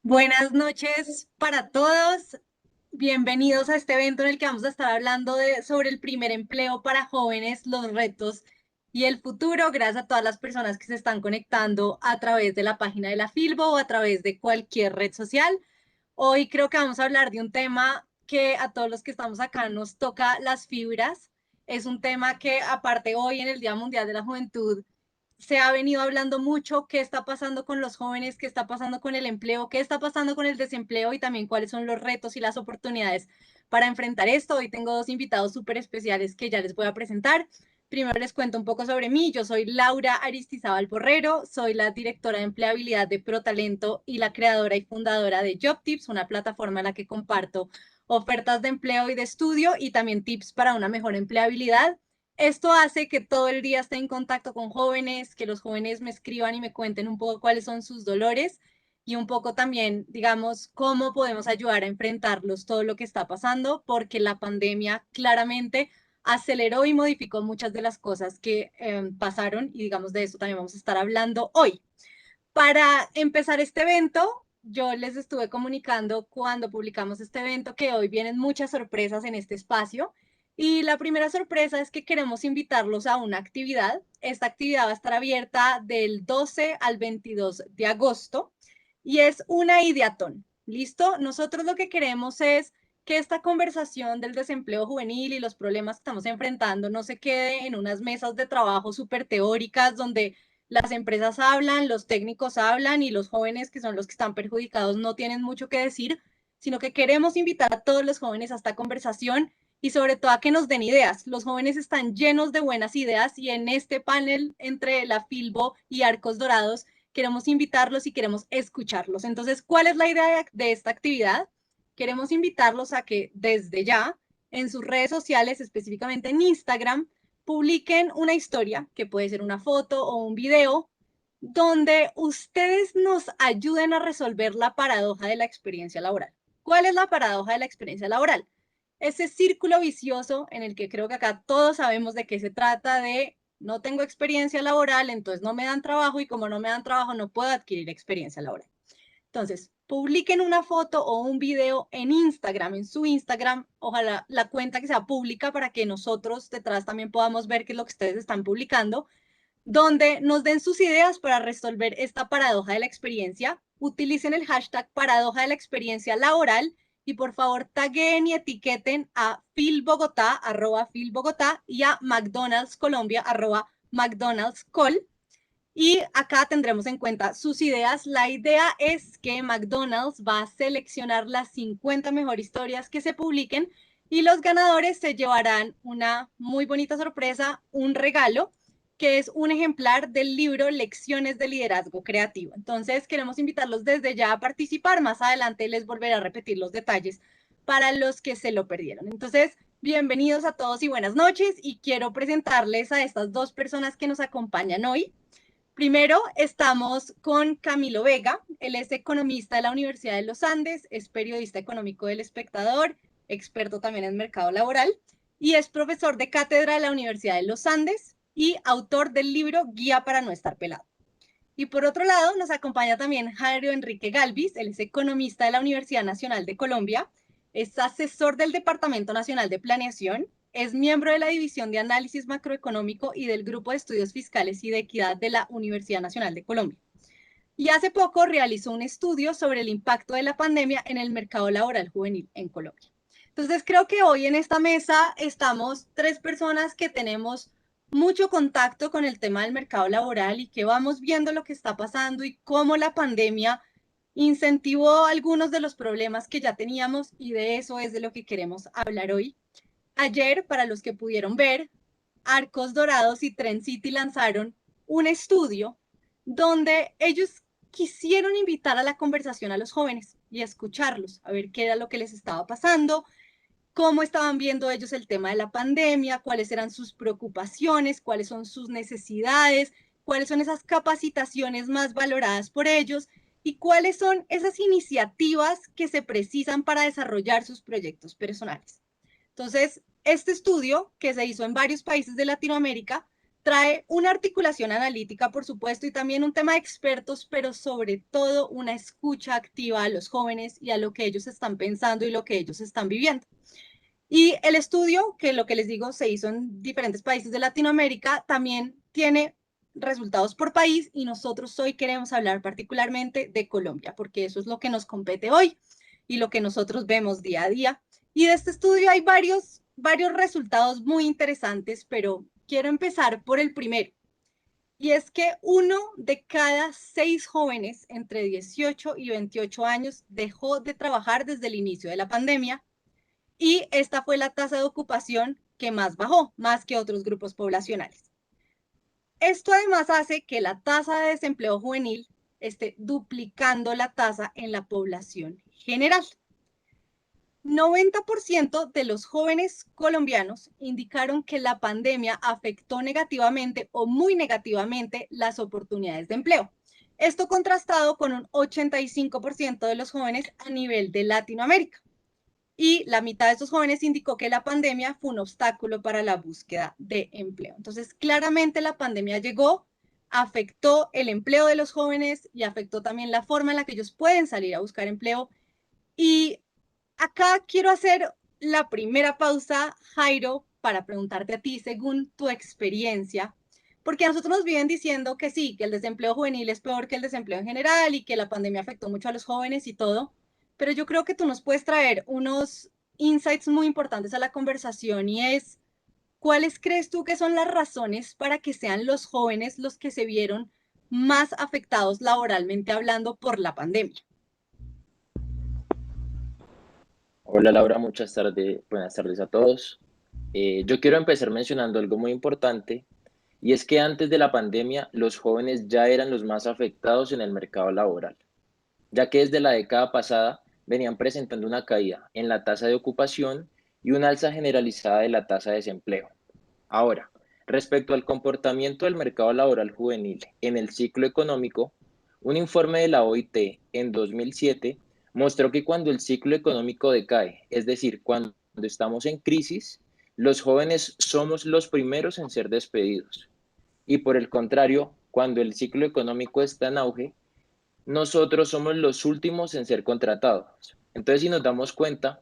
Buenas noches para todos. Bienvenidos a este evento en el que vamos a estar hablando sobre el primer empleo para jóvenes, los retos y el futuro. Gracias a todas las personas que se están conectando a través de la página de la Filbo o a través de cualquier red social. Hoy creo que vamos a hablar de un tema que a todos los que estamos acá nos toca las fibras. Es un tema que aparte hoy en el Día Mundial de la Juventud se ha venido hablando mucho qué está pasando con los jóvenes, qué está pasando con el empleo, qué está pasando con el desempleo y también cuáles son los retos y las oportunidades para enfrentar esto. Hoy tengo dos invitados súper especiales que ya les voy a presentar. Primero les cuento un poco sobre mí. Yo soy Laura Aristizábal Borrero, soy la directora de empleabilidad de ProTalento y la creadora y fundadora de JobTips, una plataforma en la que comparto ofertas de empleo y de estudio y también tips para una mejor empleabilidad. Esto hace que todo el día esté en contacto con jóvenes, que los jóvenes me escriban y me cuenten un poco cuáles son sus dolores y un poco también, digamos, cómo podemos ayudar a enfrentarlos todo lo que está pasando, porque la pandemia claramente aceleró y modificó muchas de las cosas que pasaron y digamos de eso también vamos a estar hablando hoy. Para empezar este evento, yo les estuve comunicando cuando publicamos este evento que hoy vienen muchas sorpresas en este espacio. Y la primera sorpresa es que queremos invitarlos a una actividad. Esta actividad va a estar abierta del 12 al 22 de agosto y es una ideatón. ¿Listo? Nosotros lo que queremos es que esta conversación del desempleo juvenil y los problemas que estamos enfrentando no se quede en unas mesas de trabajo súper teóricas donde las empresas hablan, los técnicos hablan y los jóvenes, que son los que están perjudicados, no tienen mucho que decir, sino que queremos invitar a todos los jóvenes a esta conversación y sobre todo a que nos den ideas. Los jóvenes están llenos de buenas ideas y en este panel entre la Filbo y Arcos Dorados queremos invitarlos y queremos escucharlos. Entonces, ¿cuál es la idea de esta actividad? Queremos invitarlos a que desde ya en sus redes sociales, específicamente en Instagram, publiquen una historia, que puede ser una foto o un video, donde ustedes nos ayuden a resolver la paradoja de la experiencia laboral. ¿Cuál es la paradoja de la experiencia laboral? Ese círculo vicioso en el que creo que acá todos sabemos de qué se trata de no tengo experiencia laboral, entonces no me dan trabajo y como no me dan trabajo no puedo adquirir experiencia laboral. Entonces, publiquen una foto o un video en Instagram, en su Instagram, ojalá la cuenta que sea pública para que nosotros detrás también podamos ver qué es lo que ustedes están publicando, donde nos den sus ideas para resolver esta paradoja de la experiencia. Utilicen el hashtag paradoja de la experiencia laboral y por favor taguen y etiqueten a philbogotá, @philbogotá y a McDonald's Colombia, @McDonald'sCol y acá tendremos en cuenta sus ideas. La idea es que McDonald's va a seleccionar las 50 mejores historias que se publiquen y los ganadores se llevarán una muy bonita sorpresa, un regalo, que es un ejemplar del libro Lecciones de Liderazgo Creativo. Entonces, queremos invitarlos desde ya a participar. Más adelante les volveré a repetir los detalles para los que se lo perdieron. Entonces, bienvenidos a todos y buenas noches. Y quiero presentarles a estas dos personas que nos acompañan hoy. Primero estamos con Camilo Vega, él es economista de la Universidad de los Andes, es periodista económico del Espectador, experto también en mercado laboral y es profesor de cátedra de la Universidad de los Andes y autor del libro Guía para no estar pelado. Y por otro lado nos acompaña también Jairo Enrique Galvis, él es economista de la Universidad Nacional de Colombia, es asesor del Departamento Nacional de Planeación, es miembro de la División de Análisis Macroeconómico y del Grupo de Estudios Fiscales y de Equidad de la Universidad Nacional de Colombia. Y hace poco realizó un estudio sobre el impacto de la pandemia en el mercado laboral juvenil en Colombia. Entonces creo que hoy en esta mesa estamos tres personas que tenemos mucho contacto con el tema del mercado laboral y que vamos viendo lo que está pasando y cómo la pandemia incentivó algunos de los problemas que ya teníamos y de eso es de lo que queremos hablar hoy. Ayer, para los que pudieron ver, Arcos Dorados y Trend City lanzaron un estudio donde ellos quisieron invitar a la conversación a los jóvenes y escucharlos, a ver qué era lo que les estaba pasando, cómo estaban viendo ellos el tema de la pandemia, cuáles eran sus preocupaciones, cuáles son sus necesidades, cuáles son esas capacitaciones más valoradas por ellos y cuáles son esas iniciativas que se precisan para desarrollar sus proyectos personales. Entonces, este estudio, que se hizo en varios países de Latinoamérica, trae una articulación analítica, por supuesto, y también un tema de expertos, pero sobre todo una escucha activa a los jóvenes y a lo que ellos están pensando y lo que ellos están viviendo. Y el estudio, que lo que les digo se hizo en diferentes países de Latinoamérica, también tiene resultados por país y nosotros hoy queremos hablar particularmente de Colombia, porque eso es lo que nos compete hoy y lo que nosotros vemos día a día. Y de este estudio hay varios resultados muy interesantes, pero quiero empezar por el primero. Y es que 1 de cada 6 jóvenes entre 18 y 28 años dejó de trabajar desde el inicio de la pandemia y esta fue la tasa de ocupación que más bajó, más que otros grupos poblacionales. Esto además hace que la tasa de desempleo juvenil esté duplicando la tasa en la población general. 90% de los jóvenes colombianos indicaron que la pandemia afectó negativamente o muy negativamente las oportunidades de empleo. Esto contrastado con un 85% de los jóvenes a nivel de Latinoamérica. Y la mitad de estos jóvenes indicó que la pandemia fue un obstáculo para la búsqueda de empleo. Entonces, claramente la pandemia llegó, afectó el empleo de los jóvenes y afectó también la forma en la que ellos pueden salir a buscar empleo. Y acá quiero hacer la primera pausa, Jairo, para preguntarte a ti, según tu experiencia, porque a nosotros nos vienen diciendo que sí, que el desempleo juvenil es peor que el desempleo en general y que la pandemia afectó mucho a los jóvenes y todo, pero yo creo que tú nos puedes traer unos insights muy importantes a la conversación y es, ¿cuáles crees tú que son las razones para que sean los jóvenes los que se vieron más afectados laboralmente hablando por la pandemia? Hola Laura, buenas tardes a todos. Yo quiero empezar mencionando algo muy importante y es que antes de la pandemia los jóvenes ya eran los más afectados en el mercado laboral, ya que desde la década pasada venían presentando una caída en la tasa de ocupación y una alza generalizada de la tasa de desempleo. Ahora, respecto al comportamiento del mercado laboral juvenil en el ciclo económico, un informe de la OIT en 2007 mostró que cuando el ciclo económico decae, es decir, cuando estamos en crisis, los jóvenes somos los primeros en ser despedidos. Y por el contrario, cuando el ciclo económico está en auge, nosotros somos los últimos en ser contratados. Entonces, si nos damos cuenta,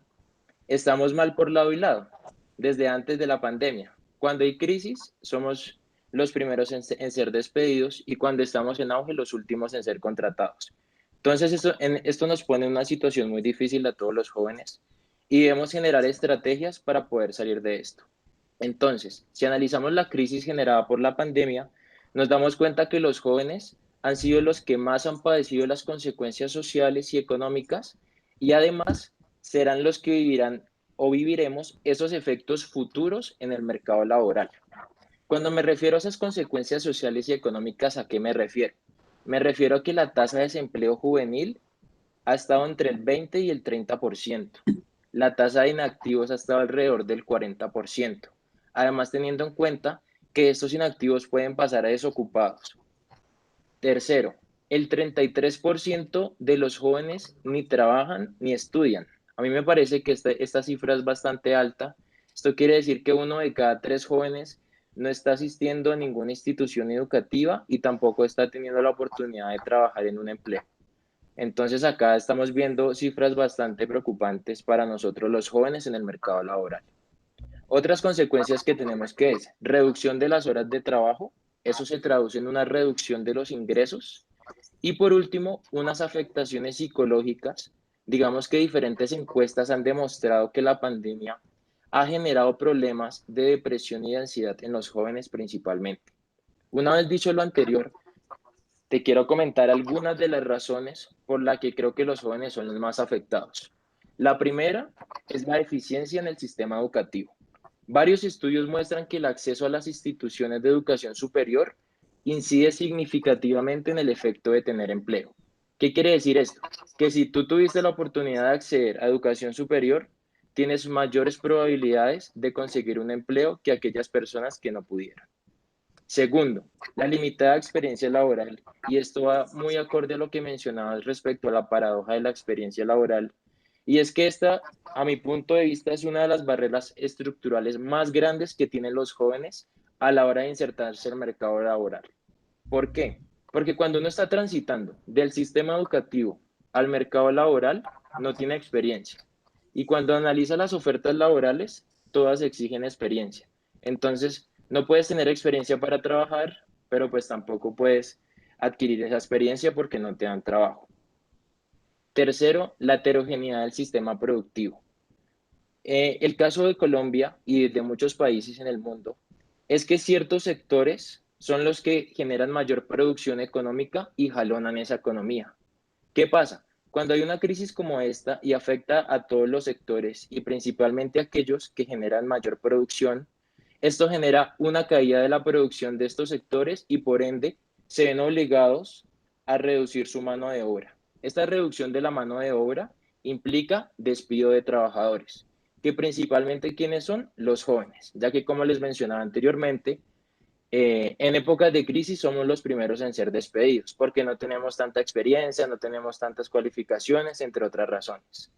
estamos mal por lado y lado, desde antes de la pandemia. Cuando hay crisis, somos los primeros en ser despedidos y cuando estamos en auge, los últimos en ser contratados. Entonces, esto nos pone en una situación muy difícil a todos los jóvenes y debemos generar estrategias para poder salir de esto. Entonces, si analizamos la crisis generada por la pandemia, nos damos cuenta que los jóvenes han sido los que más han padecido las consecuencias sociales y económicas y además serán los que vivirán o viviremos esos efectos futuros en el mercado laboral. Cuando me refiero a esas consecuencias sociales y económicas, ¿a qué me refiero? Me refiero a que la tasa de desempleo juvenil ha estado entre el 20 y el 30%. La tasa de inactivos ha estado alrededor del 40%. Además, teniendo en cuenta que estos inactivos pueden pasar a desocupados. Tercero, el 33% de los jóvenes ni trabajan ni estudian. A mí me parece que esta cifra es bastante alta. Esto quiere decir que 1 de cada 3 jóvenes no está asistiendo a ninguna institución educativa y tampoco está teniendo la oportunidad de trabajar en un empleo. Entonces acá estamos viendo cifras bastante preocupantes para nosotros los jóvenes en el mercado laboral. Otras consecuencias que tenemos que es reducción de las horas de trabajo, eso se traduce en una reducción de los ingresos y por último, unas afectaciones psicológicas. Digamos que diferentes encuestas han demostrado que la pandemia ha generado problemas de depresión y de ansiedad en los jóvenes principalmente. Una vez dicho lo anterior, te quiero comentar algunas de las razones por las que creo que los jóvenes son los más afectados. La primera es la deficiencia en el sistema educativo. Varios estudios muestran que el acceso a las instituciones de educación superior incide significativamente en el efecto de tener empleo. ¿Qué quiere decir esto? Que si tú tuviste la oportunidad de acceder a educación superior, tienes mayores probabilidades de conseguir un empleo que aquellas personas que no pudieron. Segundo, la limitada experiencia laboral, y esto va muy acorde a lo que mencionabas respecto a la paradoja de la experiencia laboral, y es que esta, a mi punto de vista, es una de las barreras estructurales más grandes que tienen los jóvenes a la hora de insertarse en el mercado laboral. ¿Por qué? Porque cuando uno está transitando del sistema educativo al mercado laboral, no tiene experiencia. Y cuando analiza las ofertas laborales, todas exigen experiencia. Entonces, no puedes tener experiencia para trabajar, pero pues tampoco puedes adquirir esa experiencia porque no te dan trabajo. Tercero, la heterogeneidad del sistema productivo. El caso de Colombia y de muchos países en el mundo es que ciertos sectores son los que generan mayor producción económica y jalonan esa economía. ¿Qué pasa? Cuando hay una crisis como esta y afecta a todos los sectores y principalmente a aquellos que generan mayor producción, esto genera una caída de la producción de estos sectores y por ende se ven obligados a reducir su mano de obra. Esta reducción de la mano de obra implica despido de trabajadores, que principalmente ¿quiénes son? Los jóvenes, ya que como les mencionaba anteriormente, en épocas de crisis somos los primeros en ser despedidos porque no tenemos tanta experiencia, no tenemos tantas cualificaciones, entre otras razones.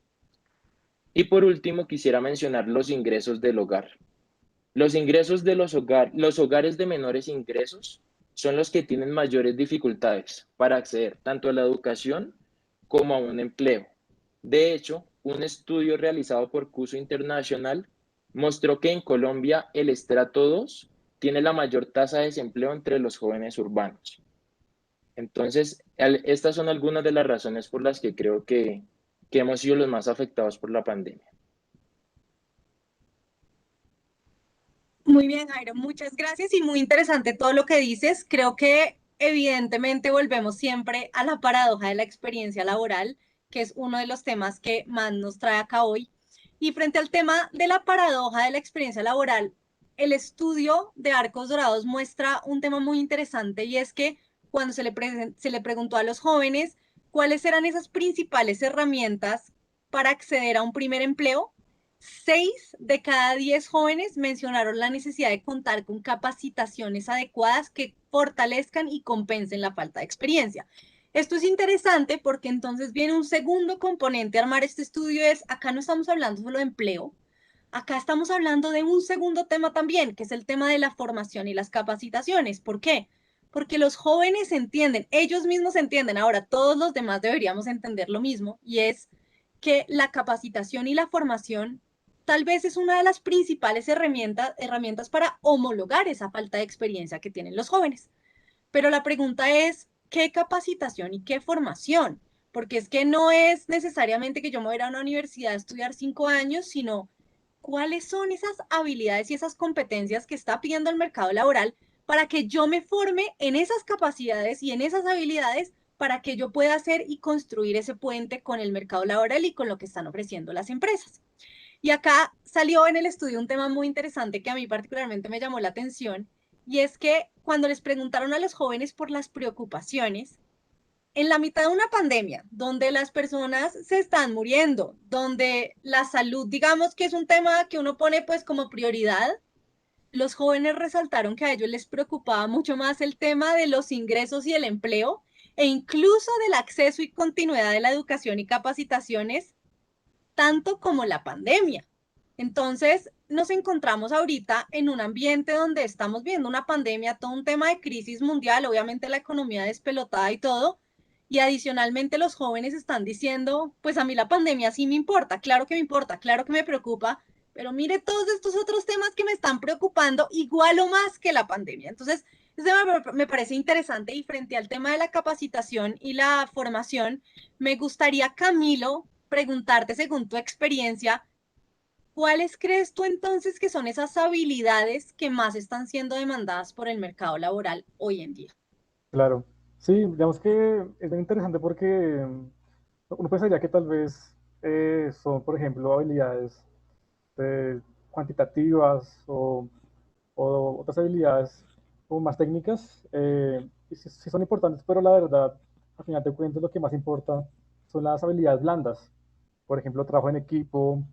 Y por último, quisiera mencionar los ingresos del hogar. Los ingresos de los hogares de menores ingresos son los que tienen mayores dificultades para acceder tanto a la educación como a un empleo. De hecho, un estudio realizado por CUSO International mostró que en Colombia el estrato 2 tiene la mayor tasa de desempleo entre los jóvenes urbanos. Entonces, estas son algunas de las razones por las que creo que hemos sido los más afectados por la pandemia. Muy bien, Jairo, muchas gracias y muy interesante todo lo que dices. Creo que evidentemente volvemos siempre a la paradoja de la experiencia laboral, que es uno de los temas que más nos trae acá hoy. Y frente al tema de la paradoja de la experiencia laboral, el estudio de Arcos Dorados muestra un tema muy interesante y es que cuando se le preguntó a los jóvenes cuáles eran esas principales herramientas para acceder a un primer empleo, 6 de cada 10 jóvenes mencionaron la necesidad de contar con capacitaciones adecuadas que fortalezcan y compensen la falta de experiencia. Esto es interesante porque entonces viene un segundo componente a armar este estudio, es acá no estamos hablando solo de empleo, acá estamos hablando de un segundo tema también, que es el tema de la formación y las capacitaciones. ¿Por qué? Porque los jóvenes entienden, ellos mismos entienden, ahora todos los demás deberíamos entender lo mismo, y es que la capacitación y la formación tal vez es una de las principales herramientas para homologar esa falta de experiencia que tienen los jóvenes. Pero la pregunta es, ¿qué capacitación y qué formación? Porque es que no es necesariamente que yo me voy a ir a una universidad a estudiar 5 años, sino cuáles son esas habilidades y esas competencias que está pidiendo el mercado laboral para que yo me forme en esas capacidades y en esas habilidades para que yo pueda hacer y construir ese puente con el mercado laboral y con lo que están ofreciendo las empresas. Y acá salió en el estudio un tema muy interesante que a mí particularmente me llamó la atención, y es que cuando les preguntaron a los jóvenes por las preocupaciones, en la mitad de una pandemia, donde las personas se están muriendo, donde la salud, digamos que es un tema que uno pone pues como prioridad, los jóvenes resaltaron que a ellos les preocupaba mucho más el tema de los ingresos y el empleo, e incluso del acceso y continuidad de la educación y capacitaciones tanto como la pandemia. Entonces, nos encontramos ahorita en un ambiente donde estamos viendo una pandemia, todo un tema de crisis mundial, obviamente la economía despelotada y todo, y adicionalmente los jóvenes están diciendo, pues a mí la pandemia sí me importa, claro que me preocupa, pero mire todos estos otros temas que me están preocupando igual o más que la pandemia. Entonces, eso me parece interesante y frente al tema de la capacitación y la formación, me gustaría, Camilo, preguntarte según tu experiencia, ¿cuáles crees tú entonces que son esas habilidades que más están siendo demandadas por el mercado laboral hoy en día? Claro, sí, digamos que es bien interesante porque uno pensaría que tal vez son, por ejemplo, habilidades eh, cuantitativas o otras habilidades como más técnicas, y sí, sí son importantes, pero la verdad, al final de cuentas, lo que más importa son las habilidades blandas. Por ejemplo, trabajo en equipo,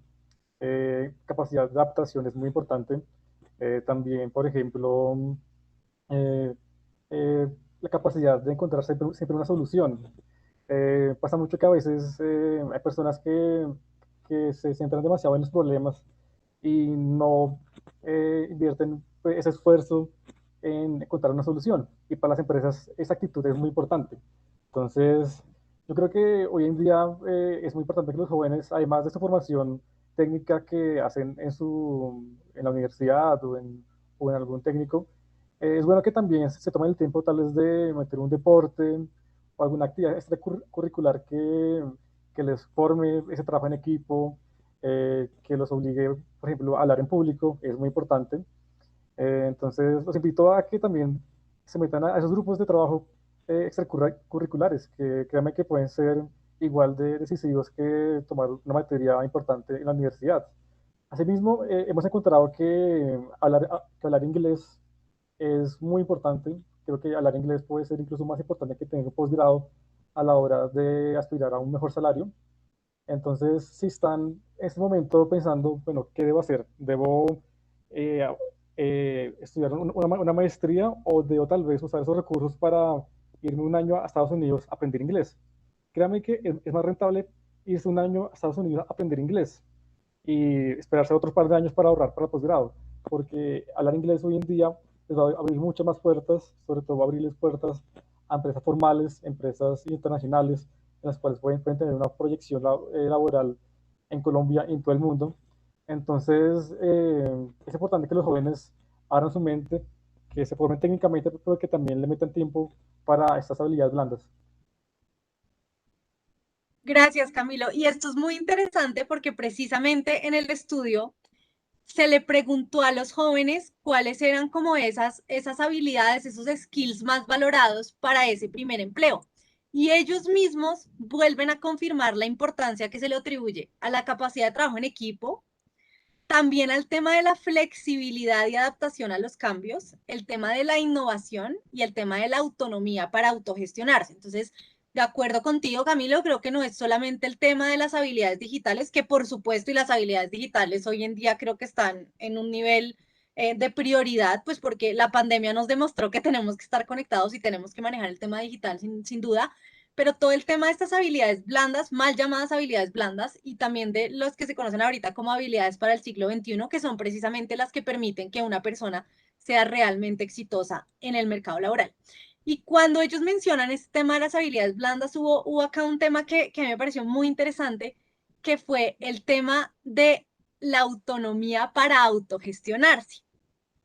capacidad de adaptación es muy importante. También, por ejemplo, eh, eh, la capacidad de encontrar siempre una solución. Pasa mucho que a veces hay personas que se centran demasiado en los problemas y no invierten pues, ese esfuerzo en encontrar una solución. Y para las empresas esa actitud es muy importante. Entonces, yo creo que hoy en día es muy importante que los jóvenes, además de su formación técnica que hacen en la universidad o en algún técnico, es bueno que también se tomen el tiempo tal vez de meter un deporte o alguna actividad extracurricular que les forme ese trabajo en equipo, que los obligue, por ejemplo, a hablar en público, es muy importante. Entonces, los invito a que también se metan a esos grupos de trabajo extracurriculares, que créanme que pueden ser igual de decisivos que tomar una materia importante en la universidad. Asimismo, hemos encontrado que hablar inglés es muy importante. Creo que hablar inglés puede ser incluso más importante que tener un posgrado a la hora de aspirar a un mejor salario. Entonces, si están en este momento pensando, bueno, ¿qué debo hacer? ¿Debo eh, estudiar una maestría o debo tal vez usar esos recursos para irme un año a Estados Unidos a aprender inglés? Créame que es más rentable irse un año a Estados Unidos a aprender inglés y esperarse otros par de años para ahorrar para el posgrado, porque hablar inglés hoy en día les va a abrir muchas más puertas, sobre todo va a abrirles puertas a empresas formales, empresas internacionales, en las cuales pueden tener una proyección laboral en Colombia y en todo el mundo. Entonces, es importante que los jóvenes abran su mente, que se formen técnicamente, pero que también le metan tiempo para estas habilidades blandas. Gracias, Camilo. Y esto es muy interesante porque precisamente en el estudio se le preguntó a los jóvenes cuáles eran como esas habilidades, esos skills más valorados para ese primer empleo. Y ellos mismos vuelven a confirmar la importancia que se le atribuye a la capacidad de trabajo en equipo, también al tema de la flexibilidad y adaptación a los cambios, el tema de la innovación y el tema de la autonomía para autogestionarse. Entonces, de acuerdo contigo, Camilo, creo que no es solamente el tema de las habilidades digitales, que por supuesto, y las habilidades digitales hoy en día creo que están en un nivel de prioridad, pues porque la pandemia nos demostró que tenemos que estar conectados y tenemos que manejar el tema digital sin duda, pero todo el tema de estas habilidades blandas, mal llamadas habilidades blandas, y también de los que se conocen ahorita como habilidades para el siglo XXI, que son precisamente las que permiten que una persona sea realmente exitosa en el mercado laboral. Y cuando ellos mencionan este tema de las habilidades blandas, hubo acá un tema que me pareció muy interesante, que fue el tema de la autonomía para autogestionarse.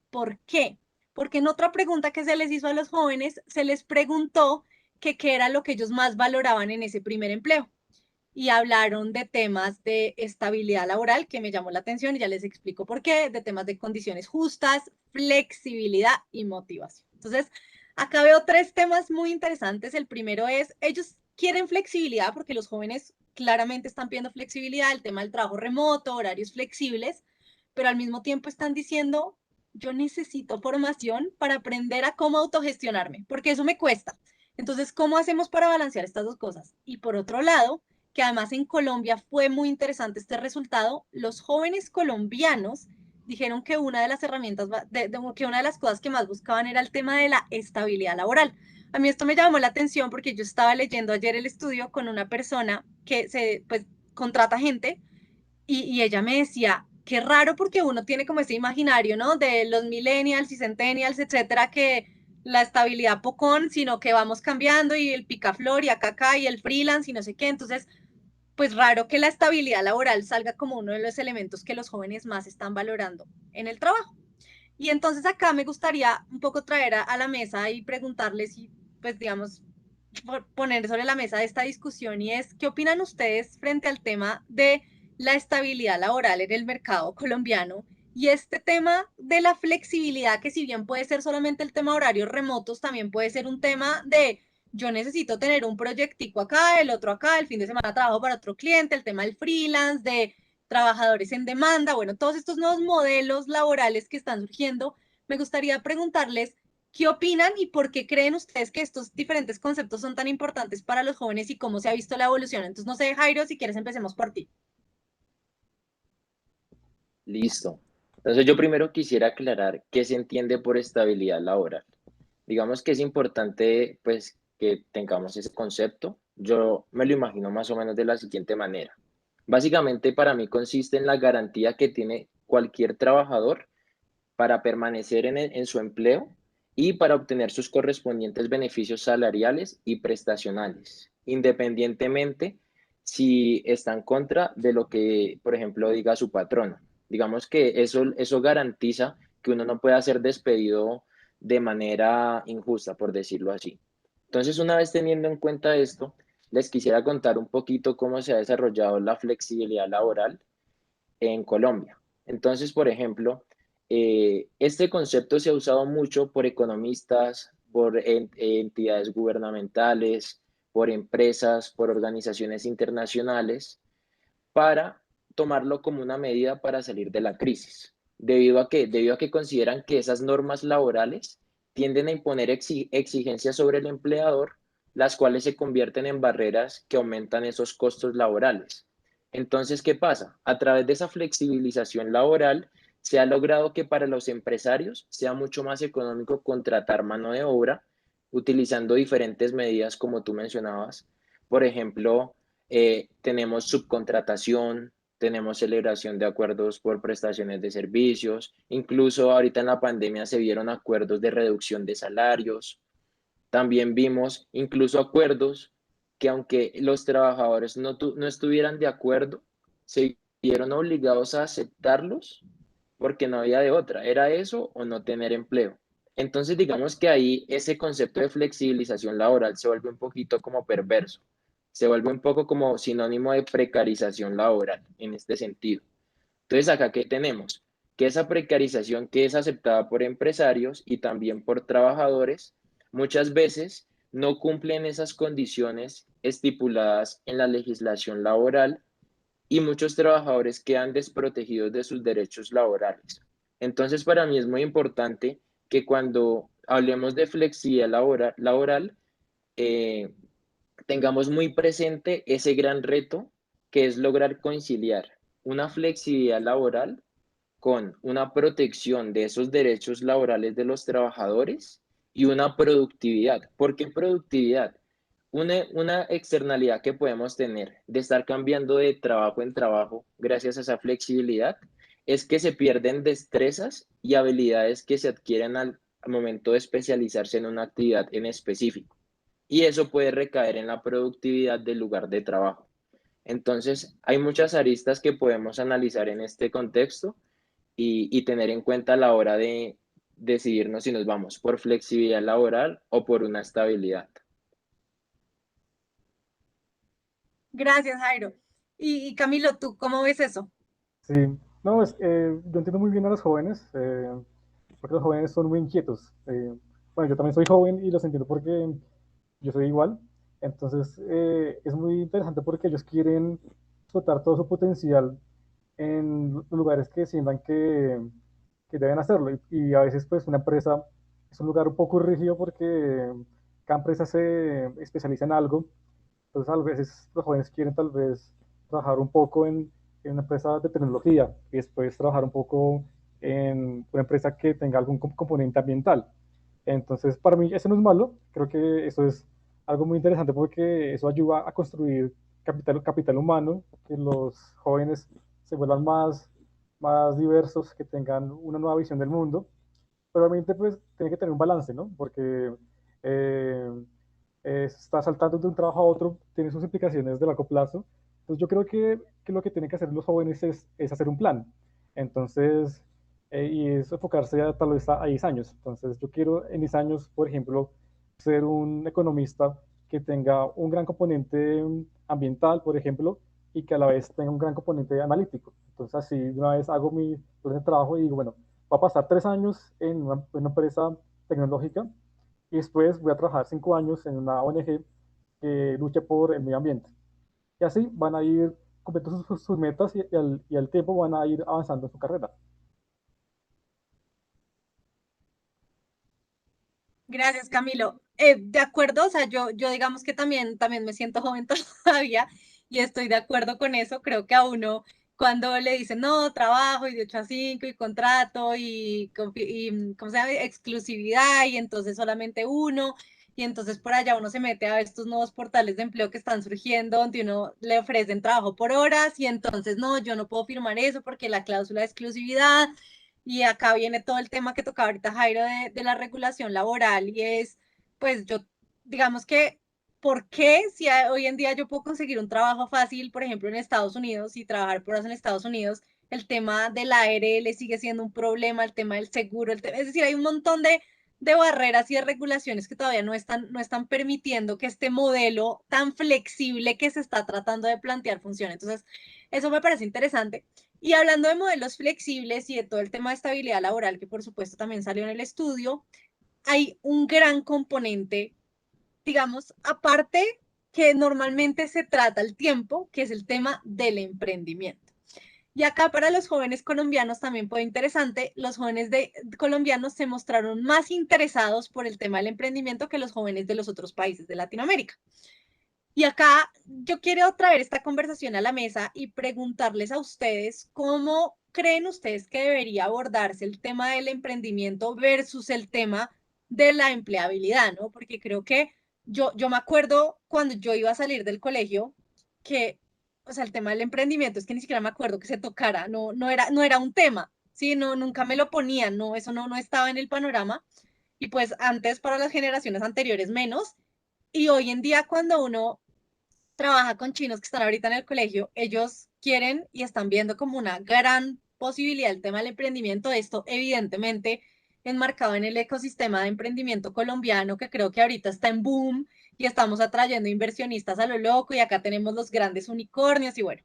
¿Por qué? Porque en otra pregunta que se les hizo a los jóvenes, se les preguntó que qué era lo que ellos más valoraban en ese primer empleo. Y hablaron de temas de estabilidad laboral, que me llamó la atención y ya les explico por qué, de temas de condiciones justas, flexibilidad y motivación. Entonces, acá veo tres temas muy interesantes. El primero es, ellos quieren flexibilidad porque los jóvenes claramente están pidiendo flexibilidad, el tema del trabajo remoto, horarios flexibles, pero al mismo tiempo están diciendo, yo necesito formación para aprender a cómo autogestionarme, porque eso me cuesta. Entonces, ¿cómo hacemos para balancear estas dos cosas? Y por otro lado, que además en Colombia fue muy interesante este resultado, los jóvenes colombianos dijeron que una de las herramientas, que una de las cosas que más buscaban era el tema de la estabilidad laboral. A mí esto me llamó la atención porque yo estaba leyendo ayer el estudio con una persona que pues, contrata gente y ella me decía, qué raro porque uno tiene como ese imaginario, ¿no? De los millennials y centennials, etcétera, que la estabilidad pocón, sino que vamos cambiando y el picaflor y acá y el freelance y no sé qué. Entonces, pues raro que la estabilidad laboral salga como uno de los elementos que los jóvenes más están valorando en el trabajo. Y entonces acá me gustaría un poco traer a la mesa y preguntarles y pues digamos poner sobre la mesa de esta discusión y es, ¿qué opinan ustedes frente al tema de la estabilidad laboral en el mercado colombiano y este tema de la flexibilidad, que si bien puede ser solamente el tema de horarios remotos, también puede ser un tema de yo necesito tener un proyectico acá, el otro acá, el fin de semana trabajo para otro cliente, el tema del freelance, de trabajadores en demanda, bueno, todos estos nuevos modelos laborales que están surgiendo, me gustaría preguntarles qué opinan y por qué creen ustedes que estos diferentes conceptos son tan importantes para los jóvenes y cómo se ha visto la evolución. Entonces, no sé, Jairo, si quieres empecemos por ti. Listo. Entonces yo primero quisiera aclarar qué se entiende por estabilidad laboral. Digamos que es importante pues que tengamos ese concepto. Yo me lo imagino más o menos de la siguiente manera. Básicamente para mí consiste en la garantía que tiene cualquier trabajador para permanecer en su empleo y para obtener sus correspondientes beneficios salariales y prestacionales, independientemente si está en contra de lo que, por ejemplo, diga su patrono. Digamos que eso garantiza que uno no pueda ser despedido de manera injusta, por decirlo así. Entonces, una vez teniendo en cuenta esto, les quisiera contar un poquito cómo se ha desarrollado la flexibilidad laboral en Colombia. Entonces, por ejemplo, este concepto se ha usado mucho por economistas, por entidades gubernamentales, por empresas, por organizaciones internacionales, para tomarlo como una medida para salir de la crisis. Debido a que consideran que esas normas laborales tienden a imponer exigencias sobre el empleador, las cuales se convierten en barreras que aumentan esos costos laborales. Entonces, ¿qué pasa? A través de esa flexibilización laboral, se ha logrado que para los empresarios sea mucho más económico contratar mano de obra utilizando diferentes medidas como tú mencionabas. Por ejemplo, tenemos subcontratación, tenemos celebración de acuerdos por prestaciones de servicios, incluso ahorita en la pandemia se vieron acuerdos de reducción de salarios, también vimos incluso acuerdos que aunque los trabajadores no estuvieran de acuerdo, se vieron obligados a aceptarlos porque no había de otra, era eso o no tener empleo. Entonces digamos que ahí ese concepto de flexibilización laboral se vuelve un poquito como perverso, se vuelve un poco como sinónimo de precarización laboral en este sentido. Entonces, acá, ¿qué tenemos? Que esa precarización que es aceptada por empresarios y también por trabajadores, muchas veces no cumplen esas condiciones estipuladas en la legislación laboral y muchos trabajadores quedan desprotegidos de sus derechos laborales. Entonces, para mí es muy importante que cuando hablemos de flexibilidad laboral eh, tengamos muy presente ese gran reto que es lograr conciliar una flexibilidad laboral con una protección de esos derechos laborales de los trabajadores y una productividad. ¿Por qué productividad? Una externalidad que podemos tener de estar cambiando de trabajo en trabajo gracias a esa flexibilidad es que se pierden destrezas y habilidades que se adquieren al momento de especializarse en una actividad en específico. Y eso puede recaer en la productividad del lugar de trabajo. Entonces, hay muchas aristas que podemos analizar en este contexto y tener en cuenta a la hora de decidirnos si nos vamos por flexibilidad laboral o por una estabilidad. Gracias, Jairo. Y Camilo, ¿tú cómo ves eso? Sí, no, yo entiendo muy bien a los jóvenes, porque los jóvenes son muy inquietos. Bueno, yo también soy joven y los entiendo porque yo soy igual. Entonces, es muy interesante porque ellos quieren explotar todo su potencial en los lugares que sientan que deben hacerlo. Y a veces, pues, una empresa es un lugar un poco rígido porque cada empresa se especializa en algo. Entonces, a veces los jóvenes quieren tal vez trabajar un poco en una empresa de tecnología y después trabajar un poco en una empresa que tenga algún componente ambiental. Entonces, para mí eso no es malo, creo que eso es algo muy interesante porque eso ayuda a construir capital humano, que los jóvenes se vuelvan más diversos, que tengan una nueva visión del mundo, pero obviamente pues tiene que tener un balance, ¿no? Porque eh, estar saltando de un trabajo a otro tiene sus implicaciones de largo plazo. Entonces yo creo que lo que tienen que hacer los jóvenes es hacer un plan. Entonces, y es enfocarse a, tal vez a 10 años. Entonces yo quiero en 10 años, por ejemplo, ser un economista que tenga un gran componente ambiental, por ejemplo, y que a la vez tenga un gran componente analítico. Entonces así de una vez hago mi plan de trabajo y digo, bueno, va a pasar 3 años en una empresa tecnológica y después voy a trabajar 5 años en una ONG que lucha por el medio ambiente. Y así van a ir cumpliendo sus metas y al tiempo van a ir avanzando en su carrera. Gracias, Camilo. De acuerdo, o sea, yo digamos que también me siento joven todavía y estoy de acuerdo con eso. Creo que a uno cuando le dicen, no, trabajo y de 8 a 5 y contrato ¿cómo se llama? Exclusividad y entonces solamente uno y entonces por allá uno se mete a estos nuevos portales de empleo que están surgiendo donde uno le ofrecen trabajo por horas y entonces no, yo no puedo firmar eso porque la cláusula de exclusividad Y acá viene todo el tema que tocaba ahorita Jairo de la regulación laboral y es, pues yo, digamos que, ¿por qué si hoy en día yo puedo conseguir un trabajo fácil, por ejemplo, en Estados Unidos y trabajar por horas en Estados Unidos, el tema del ARL sigue siendo un problema, el tema del seguro, es decir, hay un montón de barreras y de regulaciones que todavía no están permitiendo que este modelo tan flexible que se está tratando de plantear funcione. Entonces, eso me parece interesante. Y hablando de modelos flexibles y de todo el tema de estabilidad laboral, que por supuesto también salió en el estudio, hay un gran componente, digamos, aparte que normalmente se trata el tiempo, que es el tema del emprendimiento. Y acá para los jóvenes colombianos también fue interesante, los jóvenes colombianos se mostraron más interesados por el tema del emprendimiento que los jóvenes de los otros países de Latinoamérica. Y acá yo quiero traer esta conversación a la mesa y preguntarles a ustedes cómo creen ustedes que debería abordarse el tema del emprendimiento versus el tema de la empleabilidad, ¿no? Porque creo que yo me acuerdo cuando yo iba a salir del colegio que, o sea, el tema del emprendimiento es que ni siquiera me acuerdo que se tocara, no era un tema, ¿sí? No, nunca me lo ponían, no, eso no estaba en el panorama. Y pues antes para las generaciones anteriores menos. Y hoy en día cuando uno trabaja con chinos que están ahorita en el colegio, ellos quieren y están viendo como una gran posibilidad el tema del emprendimiento. Esto evidentemente enmarcado en el ecosistema de emprendimiento colombiano, que creo que ahorita está en boom y estamos atrayendo inversionistas a lo loco y acá tenemos los grandes unicornios y bueno,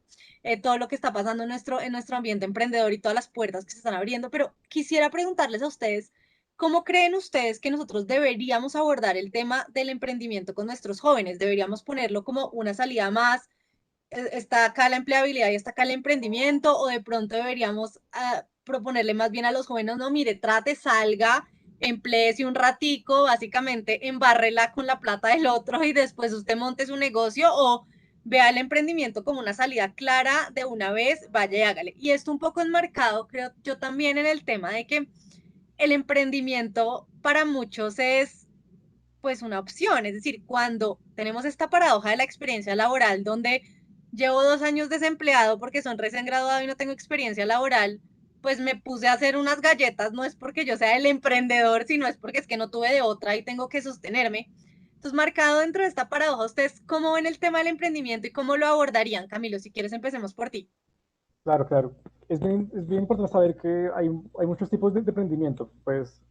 todo lo que está pasando en nuestro ambiente emprendedor y todas las puertas que se están abriendo. Pero quisiera preguntarles a ustedes, ¿cómo creen ustedes que nosotros deberíamos abordar el tema del emprendimiento con nuestros jóvenes? ¿Deberíamos ponerlo como una salida más? ¿Está acá la empleabilidad y está acá el emprendimiento? ¿O de pronto deberíamos proponerle más bien a los jóvenes, no, mire, trate, salga, empléese un ratico, básicamente embárrela con la plata del otro y después usted monte su negocio? ¿O vea el emprendimiento como una salida clara de una vez, vaya y hágale? Y esto un poco enmarcado, creo yo también en el tema de que el emprendimiento para muchos es pues una opción, es decir, cuando tenemos esta paradoja de la experiencia laboral donde llevo 2 años desempleado porque son recién graduado y no tengo experiencia laboral, pues me puse a hacer unas galletas, no es porque yo sea el emprendedor, sino es porque es que no tuve de otra y tengo que sostenerme. Entonces, marcado dentro de esta paradoja, ¿ustedes cómo ven el tema del emprendimiento y cómo lo abordarían? Camilo, si quieres empecemos por ti. Claro, claro. Es bien importante saber que hay muchos tipos de emprendimiento. Pues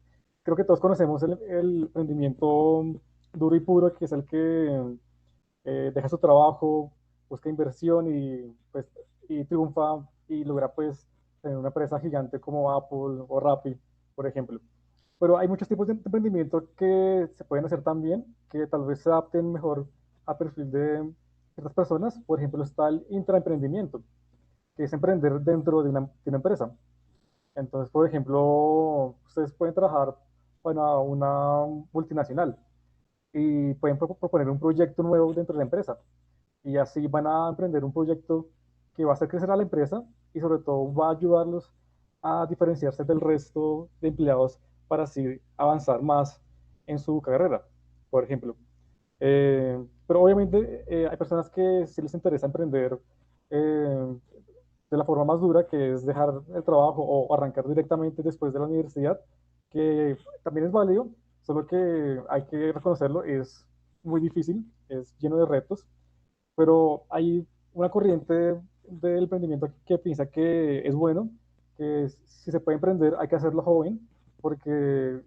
creo que todos conocemos el emprendimiento duro y puro, que es el que deja su trabajo, busca inversión pues, y triunfa y logra pues tener una empresa gigante como Apple o Rappi, por ejemplo. Pero hay muchos tipos de emprendimiento que se pueden hacer también, que tal vez se adapten mejor al perfil de ciertas personas. Por ejemplo, está el intraemprendimiento, que es emprender dentro de una empresa. Entonces, por ejemplo, ustedes pueden trabajar para una multinacional y pueden proponer un proyecto nuevo dentro de la empresa. Y así van a emprender un proyecto que va a hacer crecer a la empresa y sobre todo va a ayudarlos a diferenciarse del resto de empleados para así avanzar más en su carrera, por ejemplo. Pero obviamente hay personas que sí les interesa emprender de la forma más dura, que es dejar el trabajo o arrancar directamente después de la universidad, que también es válido, solo que hay que reconocerlo, es muy difícil, es lleno de retos, pero hay una corriente del emprendimiento que piensa que es bueno, que si se puede emprender hay que hacerlo joven, porque,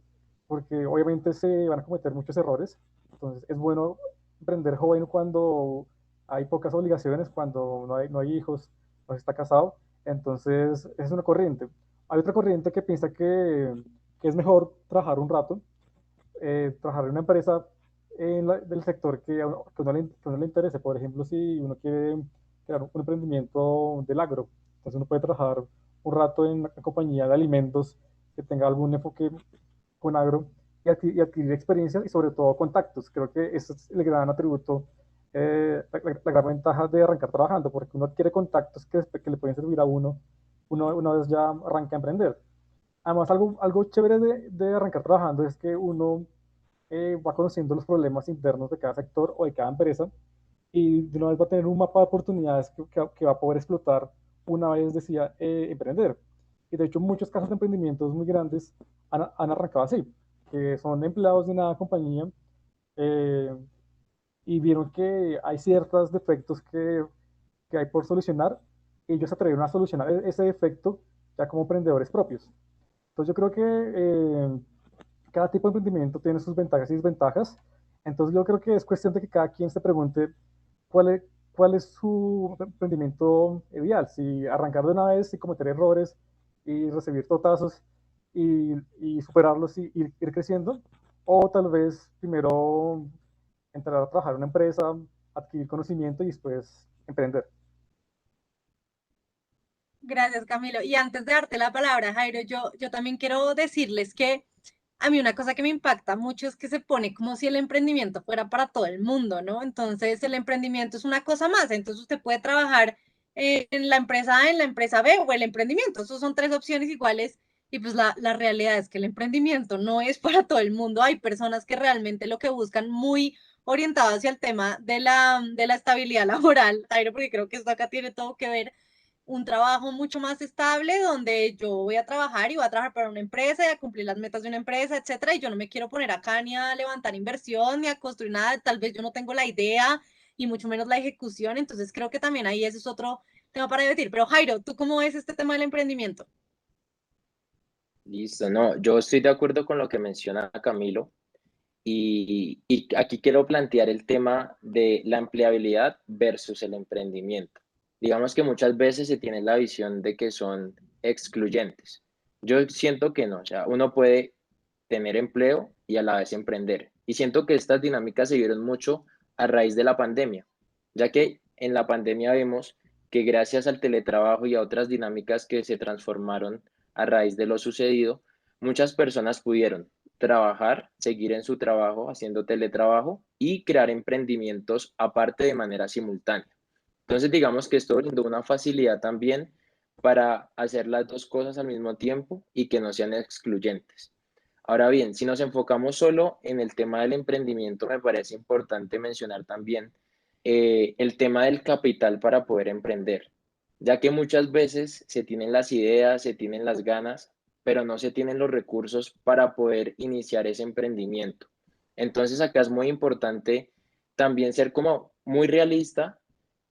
porque obviamente se van a cometer muchos errores, entonces es bueno emprender joven cuando hay pocas obligaciones, cuando no hay hijos, no se está casado, entonces esa es una corriente. Hay otra corriente que piensa que es mejor trabajar un rato, trabajar en una empresa del sector que a uno le interese. Por ejemplo, si uno quiere crear un emprendimiento del agro, entonces uno puede trabajar un rato en una compañía de alimentos que tenga algún enfoque con agro y adquirir experiencia y sobre todo contactos. Creo que ese es el gran atributo, la gran ventaja de arrancar trabajando, porque uno adquiere contactos que le pueden servir a uno una vez ya arranca a emprender. Además, algo chévere de arrancar trabajando es que uno va conociendo los problemas internos de cada sector o de cada empresa y de una vez va a tener un mapa de oportunidades que va a poder explotar una vez decida emprender. y de hecho muchos casos de emprendimientos muy grandes han arrancado así, que son empleados de una compañía eh, y vieron que hay ciertos defectos que hay por solucionar, y ellos se atrevieron a solucionar ese defecto ya como emprendedores propios. Entonces yo creo que cada tipo de emprendimiento tiene sus ventajas y desventajas. Entonces yo creo que es cuestión de que cada quien se pregunte cuál es, cuál es su emprendimiento ideal. Si arrancar de una vez y cometer errores y recibir totazos y superarlos y ir creciendo. O tal vez primero entrar a trabajar en una empresa, adquirir conocimiento y después emprender. Gracias, Camilo. Y antes de darte la palabra, Jairo, yo también quiero decirles que a mí una cosa que me impacta mucho es que se pone como si el emprendimiento fuera para todo el mundo, ¿no? Entonces, el emprendimiento es una cosa más. Entonces, usted puede trabajar en la empresa A, en la empresa B o el emprendimiento. Esas son tres opciones iguales. Y pues la realidad es que el emprendimiento no es para todo el mundo. Hay personas que realmente lo que buscan muy orientado hacia el tema de la estabilidad laboral, Jairo, porque creo que esto acá tiene todo que ver un trabajo mucho más estable donde yo voy a trabajar y voy a trabajar para una empresa y a cumplir las metas de una empresa, etcétera, y yo no me quiero poner acá ni a levantar inversión ni a construir nada, tal vez yo no tengo la idea y mucho menos la ejecución, entonces creo que también ahí ese es otro tema para debatir. Pero Jairo, ¿tú cómo ves este tema del emprendimiento? Listo, no, yo estoy de acuerdo con lo que menciona Camilo y aquí quiero plantear el tema de la empleabilidad versus el emprendimiento. Digamos que muchas veces se tiene la visión de que son excluyentes. Yo siento que no, o sea, uno puede tener empleo y a la vez emprender. Y siento que estas dinámicas se vieron mucho a raíz de la pandemia, ya que en la pandemia vemos que gracias al teletrabajo y a otras dinámicas que se transformaron a raíz de lo sucedido, muchas personas pudieron trabajar, seguir en su trabajo haciendo teletrabajo y crear emprendimientos aparte de manera simultánea. Entonces, digamos que esto brindó una facilidad también para hacer las dos cosas al mismo tiempo y que no sean excluyentes. Ahora bien, si nos enfocamos solo en el tema del emprendimiento, me parece importante mencionar también el tema del capital para poder emprender, ya que muchas veces se tienen las ideas, se tienen las ganas, pero no se tienen los recursos para poder iniciar ese emprendimiento. Entonces acá es muy importante también ser como muy realista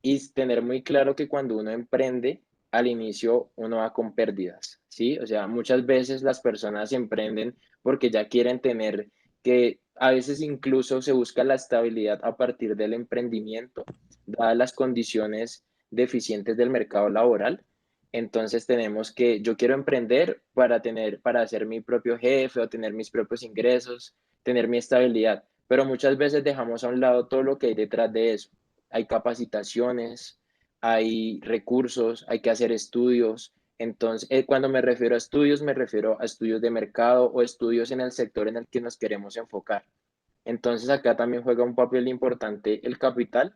y tener muy claro que cuando uno emprende, al inicio uno va con pérdidas, ¿sí? O sea, muchas veces las personas emprenden porque ya quieren tener que a veces incluso se busca la estabilidad a partir del emprendimiento, dadas las condiciones deficientes del mercado laboral. Entonces tenemos que, yo quiero emprender para tener, para ser mi propio jefe o tener mis propios ingresos, tener mi estabilidad, pero muchas veces dejamos a un lado todo lo que hay detrás de eso. Hay capacitaciones, hay recursos, hay que hacer estudios. Entonces, cuando me refiero a estudios, me refiero a estudios de mercado o estudios en el sector en el que nos queremos enfocar. Entonces, acá también juega un papel importante el capital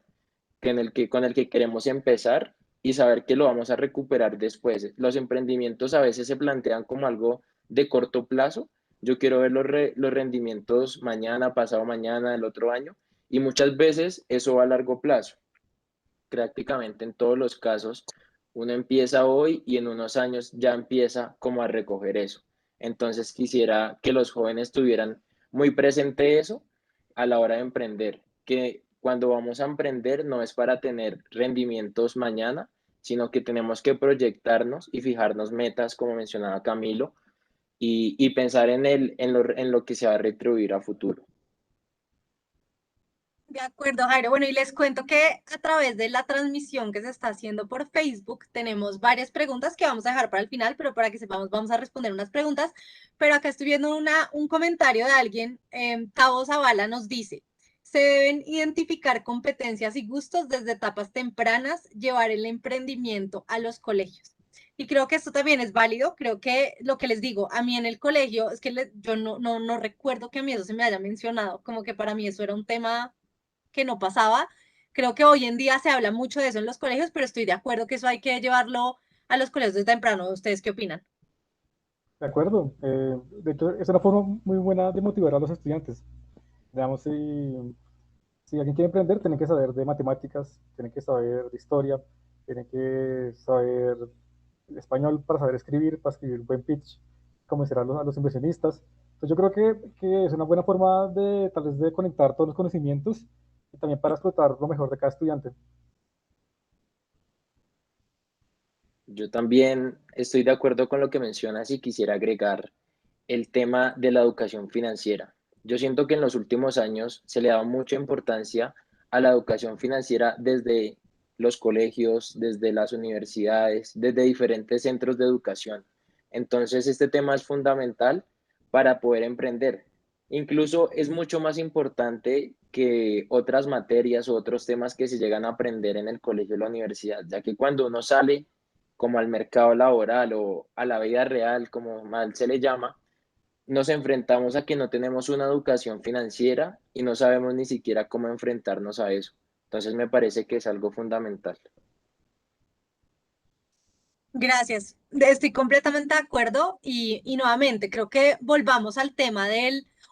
con el que queremos empezar y saber que lo vamos a recuperar después. Los emprendimientos a veces se plantean como algo de corto plazo. Yo quiero ver los rendimientos mañana, pasado mañana, el otro año, y muchas veces eso va a largo plazo. Prácticamente en todos los casos, uno empieza hoy y en unos años ya empieza como a recoger eso. Entonces quisiera que los jóvenes tuvieran muy presente eso a la hora de emprender, que cuando vamos a emprender no es para tener rendimientos mañana, sino que tenemos que proyectarnos y fijarnos metas, como mencionaba Camilo, y pensar en lo que se va a retribuir a futuro. De acuerdo, Jairo. Bueno, y les cuento que a través de la transmisión que se está haciendo por Facebook tenemos varias preguntas que vamos a dejar para el final, pero para que sepamos vamos a responder unas preguntas. Pero acá estoy viendo un comentario de alguien, Tavo Zavala nos dice, se deben identificar competencias y gustos desde etapas tempranas, llevar el emprendimiento a los colegios. Y creo que esto también es válido, creo que lo que les digo, a mí en el colegio, es que yo no recuerdo que a mí eso se me haya mencionado, como que para mí eso era un tema que no pasaba. Creo que hoy en día se habla mucho de eso en los colegios, pero estoy de acuerdo que eso hay que llevarlo a los colegios desde temprano. ¿Ustedes qué opinan? De acuerdo. De hecho, es una forma muy buena de motivar a los estudiantes. Digamos, si alguien quiere emprender, tiene que saber de matemáticas, tiene que saber de historia, tiene que saber español para saber escribir, para escribir un buen pitch, convencer a los inversionistas. Entonces yo creo que es una buena forma de tal vez de conectar todos los conocimientos y también para explotar lo mejor de cada estudiante. Yo también estoy de acuerdo con lo que mencionas y quisiera agregar el tema de la educación financiera. Yo siento que en los últimos años se le ha dado mucha importancia a la educación financiera desde los colegios, desde las universidades, desde diferentes centros de educación. Entonces, este tema es fundamental para poder emprender. Incluso es mucho más importante que otras materias o otros temas que se llegan a aprender en el colegio o la universidad, ya que cuando uno sale como al mercado laboral o a la vida real, como mal se le llama, nos enfrentamos a que no tenemos una educación financiera y no sabemos ni siquiera cómo enfrentarnos a eso. Entonces me parece que es algo fundamental. Gracias. Estoy completamente de acuerdo y nuevamente creo que volvamos al tema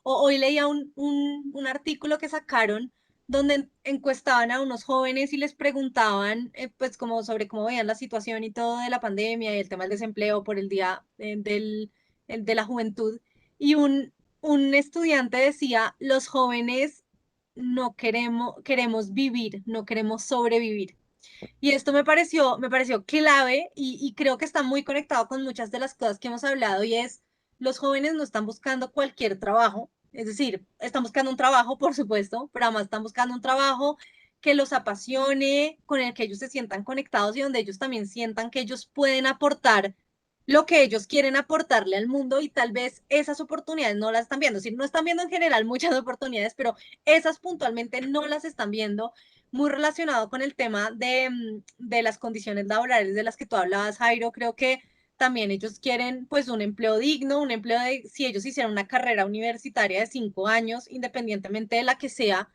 hoy leía un artículo que sacaron donde encuestaban a unos jóvenes y les preguntaban pues como sobre cómo veían la situación y todo de la pandemia y el tema del desempleo por el día de la juventud y un estudiante decía, los jóvenes no queremos vivir, no queremos sobrevivir. Y esto me pareció clave y creo que está muy conectado con muchas de las cosas que hemos hablado y es, los jóvenes no están buscando cualquier trabajo, es decir, están buscando un trabajo, por supuesto, pero además están buscando un trabajo que los apasione, con el que ellos se sientan conectados y donde ellos también sientan que ellos pueden aportar lo que ellos quieren aportarle al mundo y tal vez esas oportunidades no las están viendo. Es decir, no están viendo en general muchas oportunidades, pero esas puntualmente no las están viendo muy relacionado con el tema de las condiciones laborales de las que tú hablabas, Jairo. Creo que también ellos quieren pues un empleo digno, un empleo de, si ellos hicieron una carrera universitaria de 5 años, independientemente de la que sea,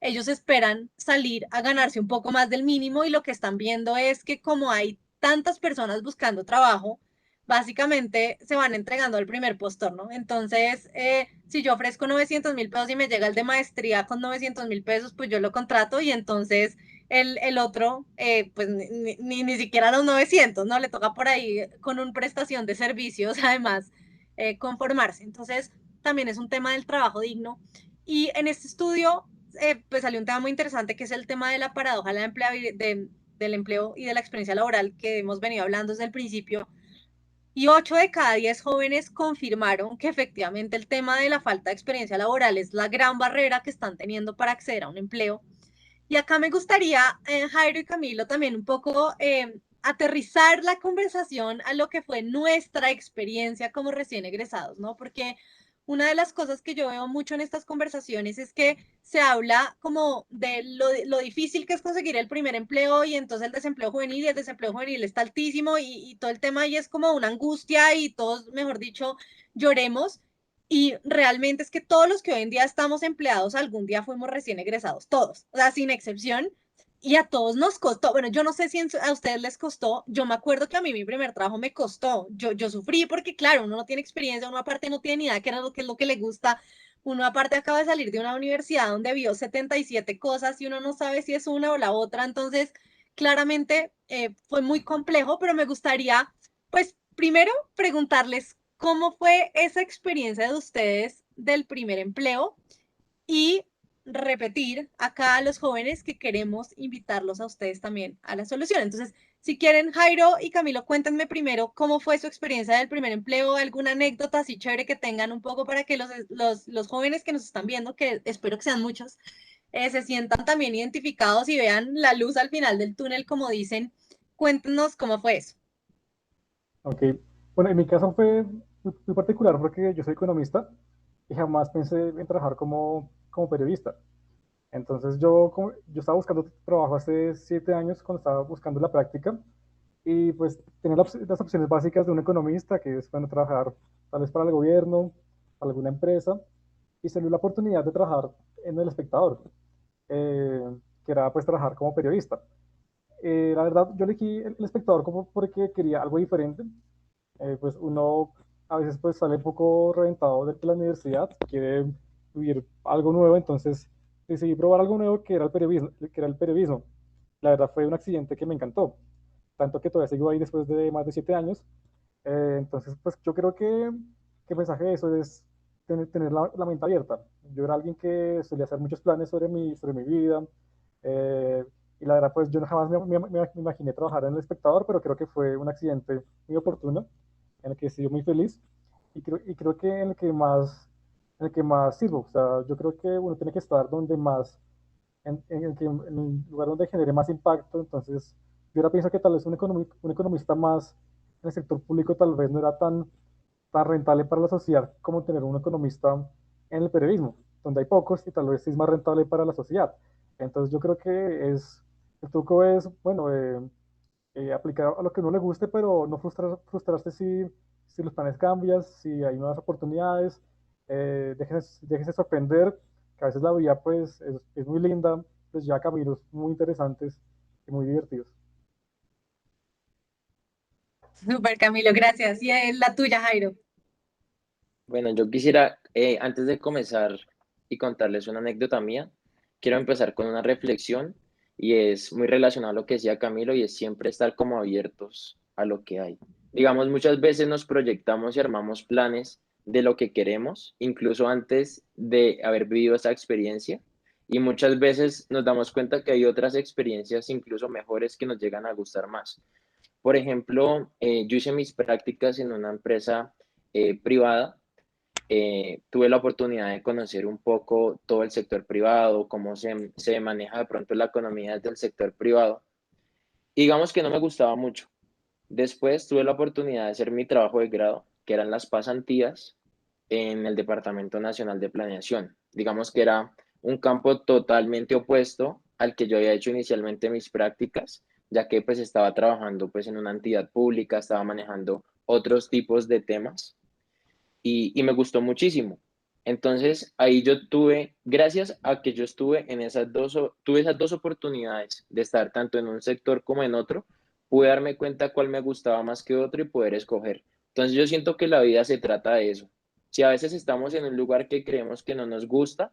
ellos esperan salir a ganarse un poco más del mínimo y lo que están viendo es que como hay tantas personas buscando trabajo, básicamente se van entregando al primer postor, ¿no? Entonces, si yo ofrezco 900.000 pesos y me llega el de maestría con 900.000 pesos, pues yo lo contrato y entonces el otro, pues ni siquiera los 900, ¿no? Le toca por ahí con una prestación de servicios, además, conformarse. Entonces, también es un tema del trabajo digno. Y en este estudio, pues salió un tema muy interesante que es el tema de la paradoja de del empleo y de la experiencia laboral que hemos venido hablando desde el principio y 8 de cada 10 jóvenes confirmaron que efectivamente el tema de la falta de experiencia laboral es la gran barrera que están teniendo para acceder a un empleo. Y acá me gustaría, Jairo y Camilo, también un poco aterrizar la conversación a lo que fue nuestra experiencia como recién egresados, ¿no? Porque una de las cosas que yo veo mucho en estas conversaciones es que se habla como de lo difícil que es conseguir el primer empleo y entonces el desempleo juvenil y el desempleo juvenil está altísimo y todo el tema ahí es como una angustia y todos, mejor dicho, lloremos. Y realmente es que todos los que hoy en día estamos empleados, algún día fuimos recién egresados, todos, o sea, sin excepción. Y a todos nos costó, bueno, yo no sé si a ustedes les costó, yo me acuerdo que a mí mi primer trabajo me costó, yo sufrí porque claro, uno no tiene experiencia, uno aparte no tiene ni idea qué era lo que es lo que le gusta, uno aparte acaba de salir de una universidad donde vio 77 cosas y uno no sabe si es una o la otra, entonces claramente fue muy complejo, pero me gustaría, pues primero preguntarles cómo fue esa experiencia de ustedes del primer empleo y repetir acá a los jóvenes que queremos invitarlos a ustedes también a la solución. Entonces, si quieren, Jairo y Camilo, cuéntenme primero cómo fue su experiencia del primer empleo, alguna anécdota así chévere que tengan un poco para que los jóvenes que nos están viendo, que espero que sean muchos, se sientan también identificados y vean la luz al final del túnel, como dicen. Cuéntenos cómo fue eso. Ok, bueno, en mi caso fue muy particular porque yo soy economista y jamás pensé en trabajar como periodista. Entonces yo estaba buscando trabajo hace 7 años cuando estaba buscando la práctica y pues tenía las opciones básicas de un economista, que es bueno, trabajar tal vez para el gobierno, para alguna empresa, y salió la oportunidad de trabajar en El Espectador, eh, que era pues trabajar como periodista. La verdad, yo elegí El Espectador como porque quería algo diferente. Pues uno a veces pues sale un poco reventado de la universidad, quiere vivir algo nuevo, entonces decidí probar algo nuevo que era el periodismo, que era el periodismo. La verdad fue un accidente que me encantó. tanto que todavía sigo ahí después de más de 7 años. Entonces, pues yo creo que el mensaje de eso es tener la mente abierta. Yo era alguien que solía hacer muchos planes sobre mi vida, eh, y la verdad, pues yo jamás me imaginé trabajar en El Espectador, pero creo que fue un accidente muy oportuno, en el que he sido muy feliz, y creo que en el que más sirvo. O sea, yo creo que uno tiene que estar donde más, en el lugar donde genere más impacto. Entonces, yo ahora pienso que tal vez un economista más en el sector público tal vez no era tan rentable para la sociedad como tener un economista en el periodismo, donde hay pocos y tal vez sí es más rentable para la sociedad. Entonces, yo creo que el truco es, bueno, aplicar a lo que no le guste, pero no frustrarse si los planes cambian, si hay nuevas oportunidades. Déjese sorprender, que a veces la vida pues es muy linda, pues ya caminos muy interesantes y muy divertidos. Súper, Camilo, gracias. Y es la tuya, Jairo. Bueno, yo quisiera, antes de comenzar y contarles una anécdota mía, quiero empezar con una reflexión y es muy relacionado a lo que decía Camilo y es siempre estar como abiertos a lo que hay. Digamos, muchas veces nos proyectamos y armamos planes de lo que queremos, incluso antes de haber vivido esa experiencia, y muchas veces nos damos cuenta que hay otras experiencias incluso mejores que nos llegan a gustar más. Por ejemplo, yo hice mis prácticas en una empresa privada. Tuve la oportunidad de conocer un poco todo el sector privado, cómo se maneja de pronto la economía desde el sector privado. Y digamos que no me gustaba mucho. Después tuve la oportunidad de hacer mi trabajo de grado, que eran las pasantías en el Departamento Nacional de Planeación. Digamos que era un campo totalmente opuesto al que yo había hecho inicialmente mis prácticas, ya que pues estaba trabajando pues en una entidad pública, estaba manejando otros tipos de temas y me gustó muchísimo. Entonces ahí yo tuve, gracias a que yo estuve en tuve esas dos oportunidades de estar tanto en un sector como en otro, pude darme cuenta cuál me gustaba más que otro y poder escoger. Entonces yo siento que la vida se trata de eso. Si a veces estamos en un lugar que creemos que no nos gusta,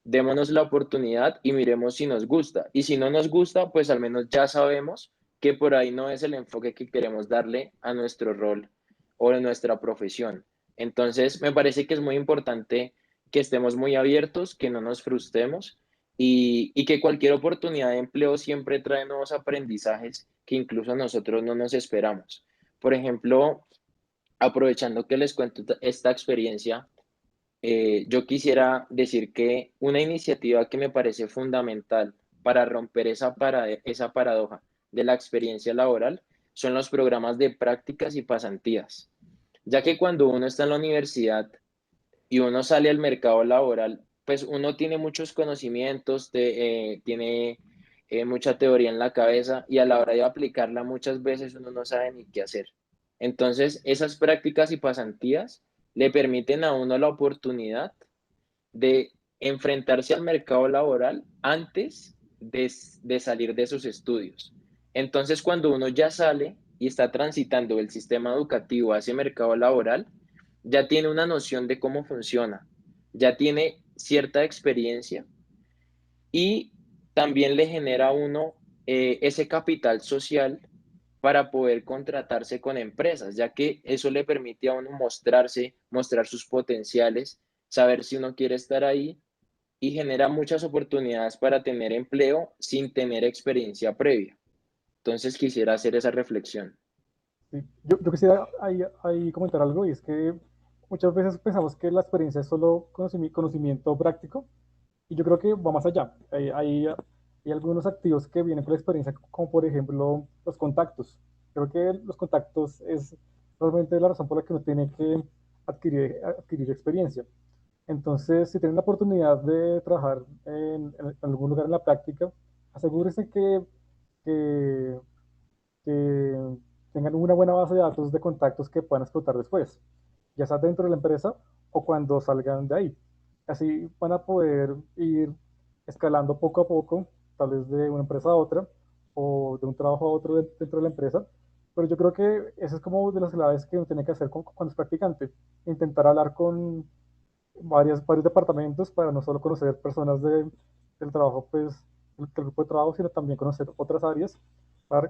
démonos la oportunidad y miremos si nos gusta. Y si no nos gusta, pues al menos ya sabemos que por ahí no es el enfoque que queremos darle a nuestro rol o a nuestra profesión. Entonces, me parece que es muy importante que estemos muy abiertos, que no nos frustremos y que cualquier oportunidad de empleo siempre trae nuevos aprendizajes que incluso nosotros no nos esperamos. Por ejemplo, aprovechando que les cuento esta experiencia, yo quisiera decir que una iniciativa que me parece fundamental para romper esa paradoja de la experiencia laboral son los programas de prácticas y pasantías, ya que cuando uno está en la universidad y uno sale al mercado laboral, pues uno tiene muchos conocimientos, tiene mucha teoría en la cabeza y a la hora de aplicarla muchas veces uno no sabe ni qué hacer. Entonces, esas prácticas y pasantías le permiten a uno la oportunidad de enfrentarse al mercado laboral antes de salir de sus estudios. Entonces, cuando uno ya sale y está transitando el sistema educativo a ese mercado laboral, ya tiene una noción de cómo funciona, ya tiene cierta experiencia y también le genera a uno ese capital social para poder contratarse con empresas, ya que eso le permite a uno mostrarse, mostrar sus potenciales, saber si uno quiere estar ahí y genera muchas oportunidades para tener empleo sin tener experiencia previa. Entonces quisiera hacer esa reflexión. Sí, yo quisiera ahí comentar algo, y es que muchas veces pensamos que la experiencia es solo conocimiento práctico, y yo creo que va más allá. Hay algunos activos que vienen con la experiencia, como por ejemplo los contactos. Creo que los contactos es realmente la razón por la que uno tiene que adquirir experiencia. Entonces, si tienen la oportunidad de trabajar en algún lugar en la práctica, asegúrese que, que tengan una buena base de datos de contactos que puedan explotar después, ya sea dentro de la empresa o cuando salgan de ahí. Así van a poder ir escalando poco a poco, tal vez de una empresa a otra o de un trabajo a otro dentro de la empresa. Pero yo creo que eso es como de las claves que uno tiene que hacer cuando es practicante, intentar hablar con varios departamentos para no solo conocer personas del trabajo, pues, del grupo de trabajo, sino también conocer otras áreas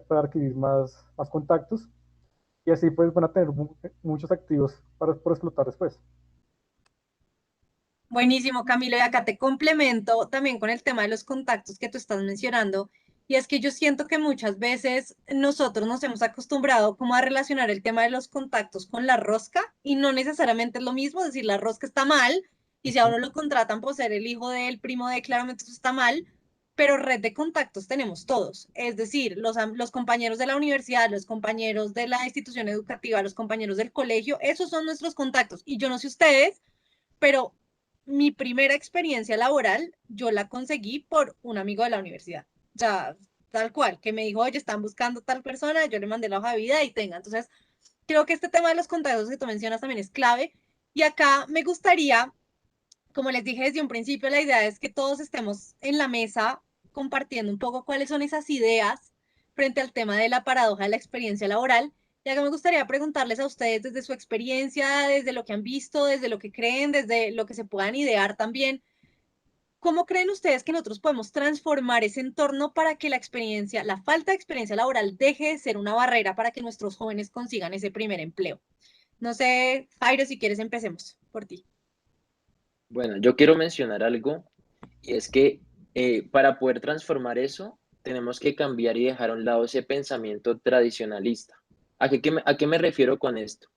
para adquirir más contactos y así pues van a tener muchos activos por explotar después. Buenísimo, Camilo. Y acá te complemento también con el tema de los contactos que tú estás mencionando. Y es que yo siento que muchas veces nosotros nos hemos acostumbrado como a relacionar el tema de los contactos con la rosca y no necesariamente es lo mismo, es decir, la rosca está mal y si a Ujú. uno lo contratan por ser el hijo del primo de, claramente eso está mal, pero red de contactos tenemos todos. Es decir, los compañeros de la universidad, los compañeros de la institución educativa, los compañeros del colegio, esos son nuestros contactos. Y yo no sé ustedes, pero mi primera experiencia laboral yo la conseguí por un amigo de la universidad. O sea, tal cual, que me dijo, oye, están buscando tal persona, yo le mandé la hoja de vida y tenga. Entonces, creo que este tema de los contactos que tú mencionas también es clave. Y acá me gustaría, como les dije desde un principio, la idea es que todos estemos en la mesa compartiendo un poco cuáles son esas ideas frente al tema de la paradoja de la experiencia laboral. Y acá me gustaría preguntarles a ustedes desde su experiencia, desde lo que han visto, desde lo que creen, desde lo que se puedan idear también. ¿Cómo creen ustedes que nosotros podemos transformar ese entorno para que la experiencia, la falta de experiencia laboral deje de ser una barrera para que nuestros jóvenes consigan ese primer empleo? No sé, Jairo, si quieres empecemos por ti. Bueno, yo quiero mencionar algo y es que para poder transformar eso, tenemos que cambiar y dejar a un lado ese pensamiento tradicionalista. ¿A qué me refiero con esto?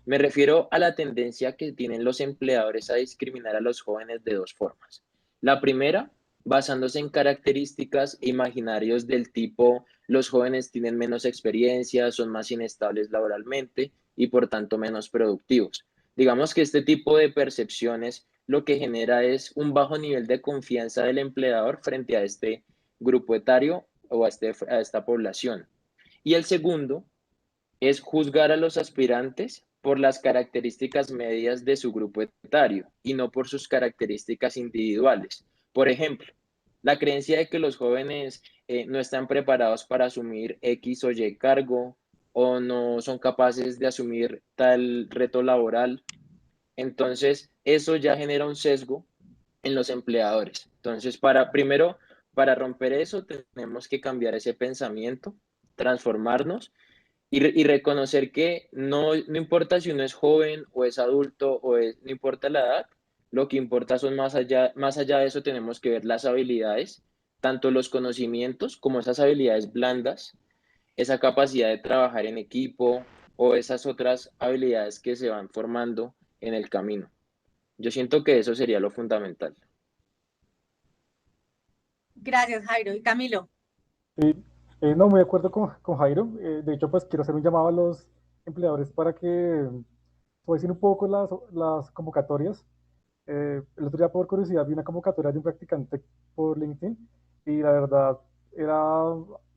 Me refiero a la tendencia que tienen los empleadores a discriminar a los jóvenes de dos formas. La primera, basándose en características e imaginarios del tipo, los jóvenes tienen menos experiencia, son más inestables laboralmente y por tanto menos productivos. Digamos que este tipo de percepciones lo que genera es un bajo nivel de confianza del empleador frente a este grupo etario o a esta población. Y el segundo es juzgar a los aspirantes por las características medias de su grupo etario y no por sus características individuales. Por ejemplo, la creencia de que los jóvenes no están preparados para asumir X o Y cargo o no son capaces de asumir tal reto laboral. Entonces, eso ya genera un sesgo en los empleadores. Entonces, primero, para romper eso, tenemos que cambiar ese pensamiento, transformarnos y reconocer que no importa si uno es joven o es adulto no importa la edad, lo que importa son más allá de eso tenemos que ver las habilidades, tanto los conocimientos como esas habilidades blandas, esa capacidad de trabajar en equipo o esas otras habilidades que se van formando en el camino. Yo siento que eso sería lo fundamental. Gracias, Jairo. Y Camilo. Sí, no, muy de acuerdo con Jairo. De hecho, pues quiero hacer un llamado a los empleadores para que suavicen un poco las convocatorias. El otro día, por curiosidad, vi una convocatoria de un practicante por LinkedIn y la verdad era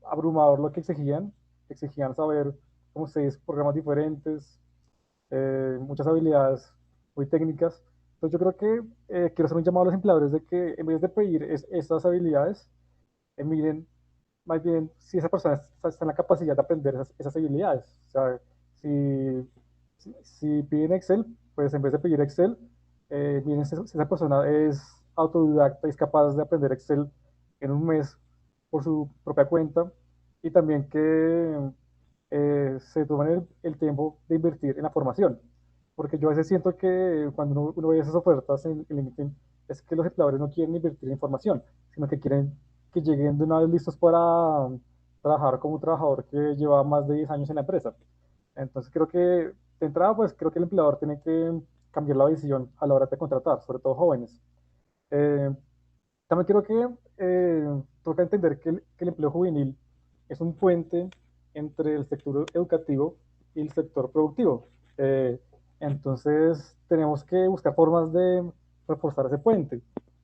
abrumador lo que exigían. Exigían saber como 6 programas diferentes, muchas habilidades muy técnicas. Entonces, yo creo que quiero hacer un llamado a los empleadores de que en vez de pedir estas habilidades, miren más bien si esa persona está en la capacidad de aprender esas habilidades. O sea, si piden Excel, pues en vez de pedir Excel, miren si esa persona es autodidacta y es capaz de aprender Excel en un mes por su propia cuenta y también que se tomen el tiempo de invertir en la formación. Porque yo a veces siento que cuando uno ve esas ofertas en LinkedIn, es que los empleadores no quieren invertir en formación, sino que quieren que lleguen de una vez listos para trabajar como un trabajador que lleva más de 10 años en la empresa. Entonces creo que de entrada, pues creo que el empleador tiene que cambiar la visión a la hora de contratar, sobre todo jóvenes. Eh, También creo que toca entender que el empleo juvenil es un puente entre el sector educativo y el sector productivo. Eh, entonces tenemos que buscar formas de reforzar ese puente.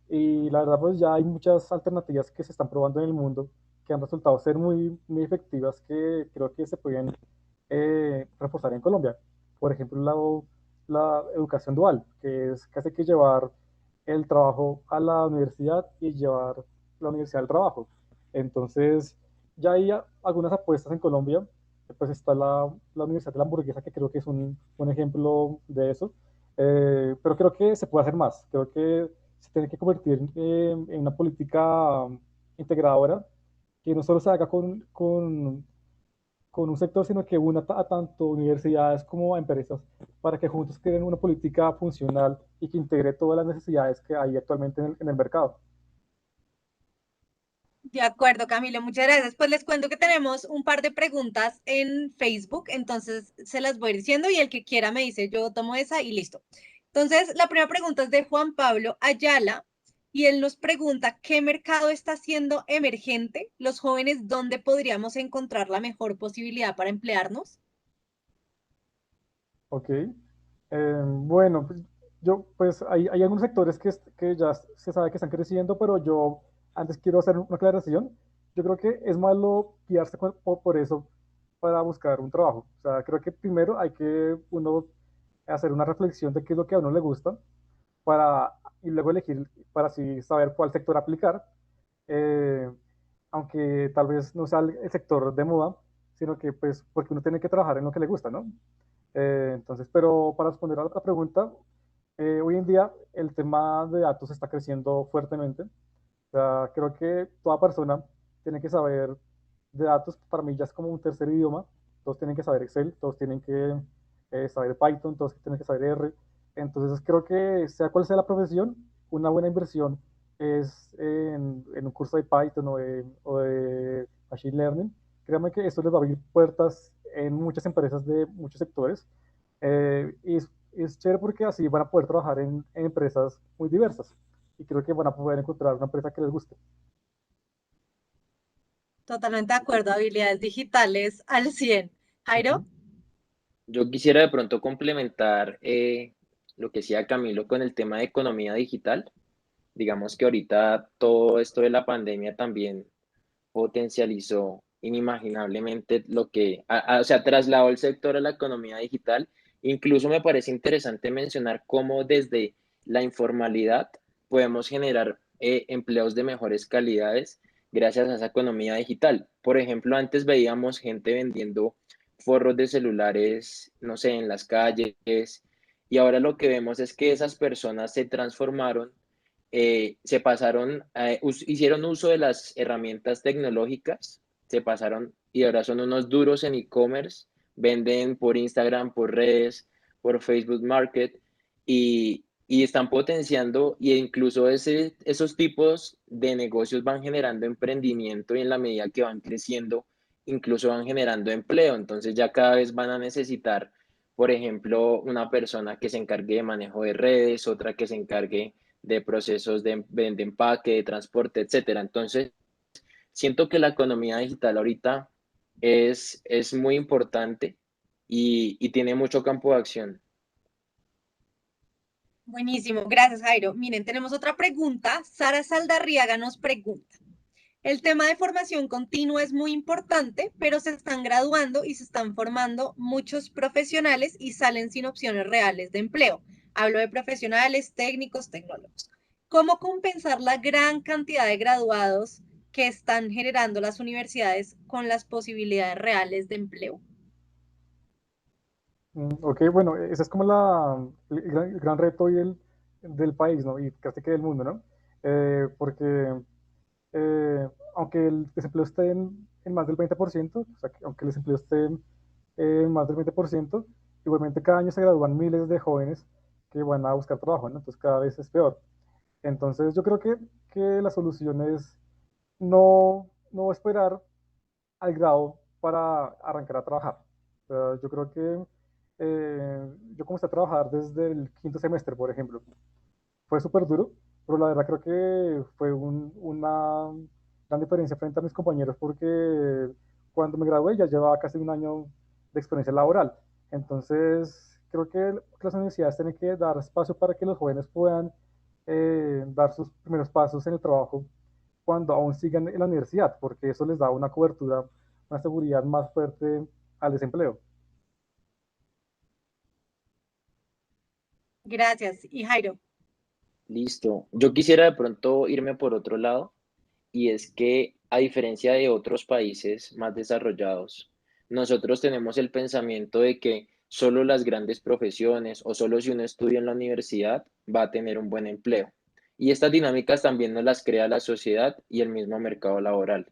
Y la verdad, pues ya hay muchas alternativas que se están probando en el mundo que han resultado ser muy efectivas que creo que se pueden reforzar en Colombia. Por ejemplo, la educación dual, que es casi que llevar el trabajo a la universidad y llevar la universidad al trabajo. Entonces, ya hay algunas apuestas en Colombia. Pues está la Universidad de la Hamburguesa, que creo que es un ejemplo de eso. Pero creo que se puede hacer más. Creo que se tiene que convertir en una política integradora que no solo se haga con con un sector, sino que una a tanto universidades como a empresas para que juntos creen una política funcional y que integre todas las necesidades que hay actualmente en el mercado. De acuerdo, Camilo, muchas gracias. Pues les cuento que tenemos un par de preguntas en Facebook, entonces se las voy diciendo y el que quiera me dice, yo tomo esa y listo. Entonces, la primera pregunta es de Juan Pablo Ayala y él nos pregunta, ¿qué mercado está siendo emergente? Los jóvenes, ¿dónde podríamos encontrar la mejor posibilidad para emplearnos? Ok. Bueno, pues pues hay algunos sectores que ya se sabe que están creciendo, pero yo antes quiero hacer una aclaración. Yo creo que es malo guiarse por eso para buscar un trabajo. O sea, creo que primero hay que uno hacer una reflexión de qué es lo que a uno le gusta para, y luego elegir para así saber cuál sector aplicar. Eh, Aunque tal vez no sea el sector de moda, sino que pues porque uno tiene que trabajar en lo que le gusta, ¿no? Entonces, pero para responder a la otra pregunta, hoy en día el tema de datos está creciendo fuertemente. O sea, creo que toda persona tiene que saber de datos. Para mí ya es como un tercer idioma. Todos tienen que saber Excel, todos tienen que saber Python, todos tienen que saber R. Entonces, creo que sea cual sea la profesión, una buena inversión es en un curso de Python o de Machine Learning. Créanme que esto les va a abrir puertas en muchas empresas de muchos sectores. Es chévere porque así van a poder trabajar en empresas muy diversas y creo que van a poder encontrar una empresa que les guste. Totalmente de acuerdo, habilidades digitales al 100. Ujú. Jairo, Yo quisiera de pronto complementar lo que decía Camilo con el tema de economía digital. Digamos que ahorita todo esto de la pandemia también potencializó inimaginablemente lo que, o sea, trasladó el sector a la economía digital. Incluso me parece interesante mencionar cómo desde la informalidad podemos generar empleos de mejores calidades gracias a esa economía digital. Por ejemplo, antes veíamos gente vendiendo forros de celulares, no sé, en las calles, y ahora lo que vemos es que esas personas se transformaron, se pasaron, hicieron uso de las herramientas tecnológicas, se pasaron y ahora son unos duros en e-commerce, venden por Instagram, por redes, por Facebook Market y están potenciando e incluso esos tipos de negocios van generando emprendimiento y en la medida que van creciendo, incluso van generando empleo. Entonces ya cada vez van a necesitar, por ejemplo, una persona que se encargue de manejo de redes, otra que se encargue de procesos de empaque, de transporte, etcétera. Entonces, siento que la economía digital ahorita es muy importante y tiene mucho campo de acción. buenísimo, gracias Jairo. Miren, tenemos otra pregunta. Sara Saldarriaga nos pregunta. El tema de formación continua es muy importante, pero se están graduando y se están formando muchos profesionales y salen sin opciones reales de empleo. Hablo de profesionales, técnicos, tecnólogos. ¿Cómo compensar la gran cantidad de graduados que están generando las universidades con las posibilidades reales de empleo? Ok, bueno, ese es como el gran reto hoy del país, ¿no? Y casi que del mundo, ¿no? Porque aunque el desempleo esté en más del 20%, o sea, aunque el desempleo esté en más del 20%, igualmente cada año se gradúan miles de jóvenes que van a buscar trabajo, ¿no? Entonces cada vez es peor. Entonces yo creo que la solución es no esperar al grado para arrancar a trabajar. O sea, yo creo que yo comencé a trabajar desde el quinto semestre, por ejemplo. Fue súper duro, pero la verdad creo que fue una gran diferencia frente a mis compañeros porque cuando me gradué ya llevaba casi un año de experiencia laboral. Entonces, creo que las universidades tienen que dar espacio para que los jóvenes puedan dar sus primeros pasos en el trabajo cuando aún sigan en la universidad, porque eso les da una cobertura, una seguridad más fuerte al desempleo. Gracias. Y Jairo, Listo. Yo quisiera de pronto irme por otro lado y es que a diferencia de otros países más desarrollados, nosotros tenemos el pensamiento de que solo las grandes profesiones o solo si uno estudia en la universidad va a tener un buen empleo. Y estas dinámicas también nos las crea la sociedad y el mismo mercado laboral.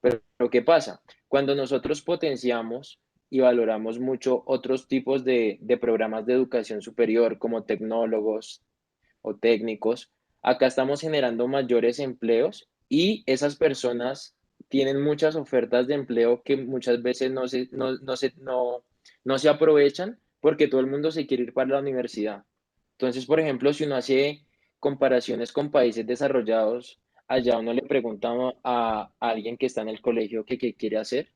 Pero ¿qué pasa? Cuando nosotros potenciamos y valoramos mucho otros tipos de programas de educación superior como tecnólogos o técnicos, acá estamos generando mayores empleos y esas personas tienen muchas ofertas de empleo que muchas veces no se aprovechan porque todo el mundo se quiere ir para la universidad. Entonces, por ejemplo, si uno hace comparaciones con países desarrollados, allá uno le pregunta a alguien que está en el colegio que qué quiere hacer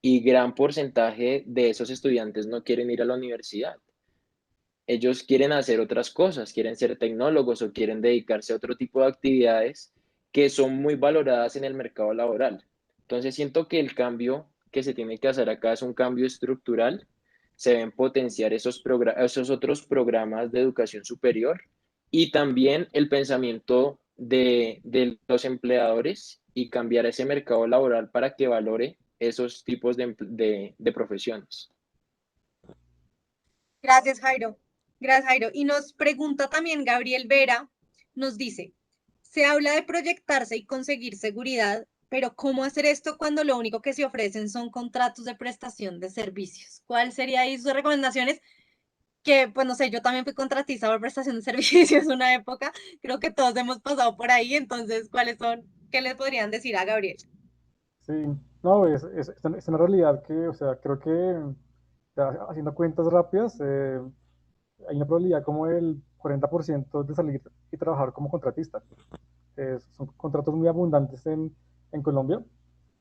y gran porcentaje de esos estudiantes no quieren ir a la universidad. Ellos quieren hacer otras cosas, quieren ser tecnólogos o quieren dedicarse a otro tipo de actividades que son muy valoradas en el mercado laboral. Entonces siento que el cambio que se tiene que hacer acá es un cambio estructural. Se deben potenciar esos otros programas de educación superior y también el pensamiento de los empleadores y cambiar ese mercado laboral para que valore esos tipos de profesiones. Gracias, Jairo. Gracias, Jairo. Y nos pregunta también Gabriel Vera, nos dice, se habla de proyectarse y conseguir seguridad, pero ¿cómo hacer esto cuando lo único que se ofrecen son contratos de prestación de servicios? ¿Cuál sería ahí sus recomendaciones? Que, pues no sé, yo también fui contratista por prestación de servicios una época, creo que todos hemos pasado por ahí, entonces, ¿cuáles son? ¿Qué les podrían decir a Gabriel? Sí, no, es una realidad que, o sea, creo que haciendo cuentas rápidas, hay una probabilidad como del 40% de salir y trabajar como contratista. Son contratos muy abundantes en Colombia,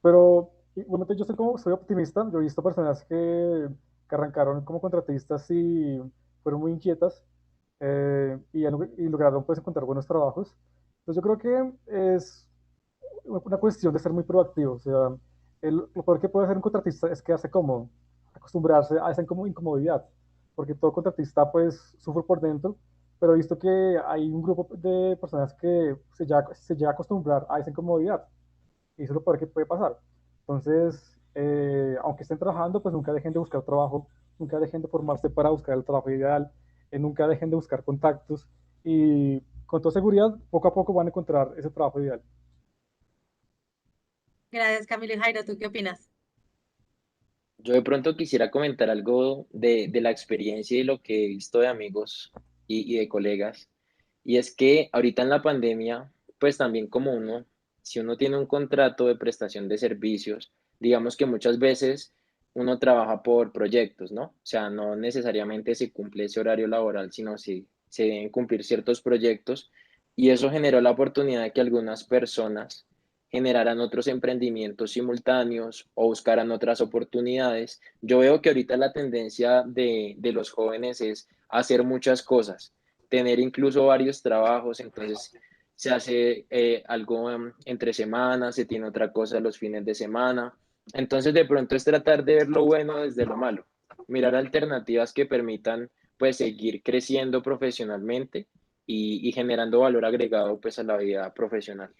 pero igualmente yo soy optimista. Yo he visto personas que arrancaron como contratistas y fueron muy inquietas y lograron pues encontrar buenos trabajos. Entonces yo creo que es una cuestión de ser muy proactivo. O sea, lo peor que puede hacer un contratista es quedarse cómodo, acostumbrarse a esa incomodidad, porque todo contratista pues sufre por dentro, pero he visto que hay un grupo de personas que se llega a acostumbrar a esa incomodidad, y eso es lo peor que puede pasar. Entonces, aunque estén trabajando, pues nunca dejen de buscar trabajo, nunca dejen de formarse para buscar el trabajo ideal, nunca dejen de buscar contactos y con toda seguridad, poco a poco van a encontrar ese trabajo ideal. Gracias, Camilo y Jairo, ¿tú qué opinas? Yo de pronto quisiera comentar algo de la experiencia y lo que he visto de amigos y de colegas. Y es que ahorita en la pandemia, pues también como uno, si uno tiene un contrato de prestación de servicios, digamos que muchas veces uno trabaja por proyectos, ¿no? O sea, no necesariamente se cumple ese horario laboral, sino se deben cumplir ciertos proyectos. Y eso generó la oportunidad de que algunas personas generaran otros emprendimientos simultáneos o buscaran otras oportunidades. Yo veo que ahorita la tendencia de los jóvenes es hacer muchas cosas, tener incluso varios trabajos, entonces se hace algo entre semanas, se tiene otra cosa los fines de semana, entonces de pronto es tratar de ver lo bueno desde lo malo, mirar alternativas que permitan pues seguir creciendo profesionalmente y generando valor agregado pues a la vida profesional.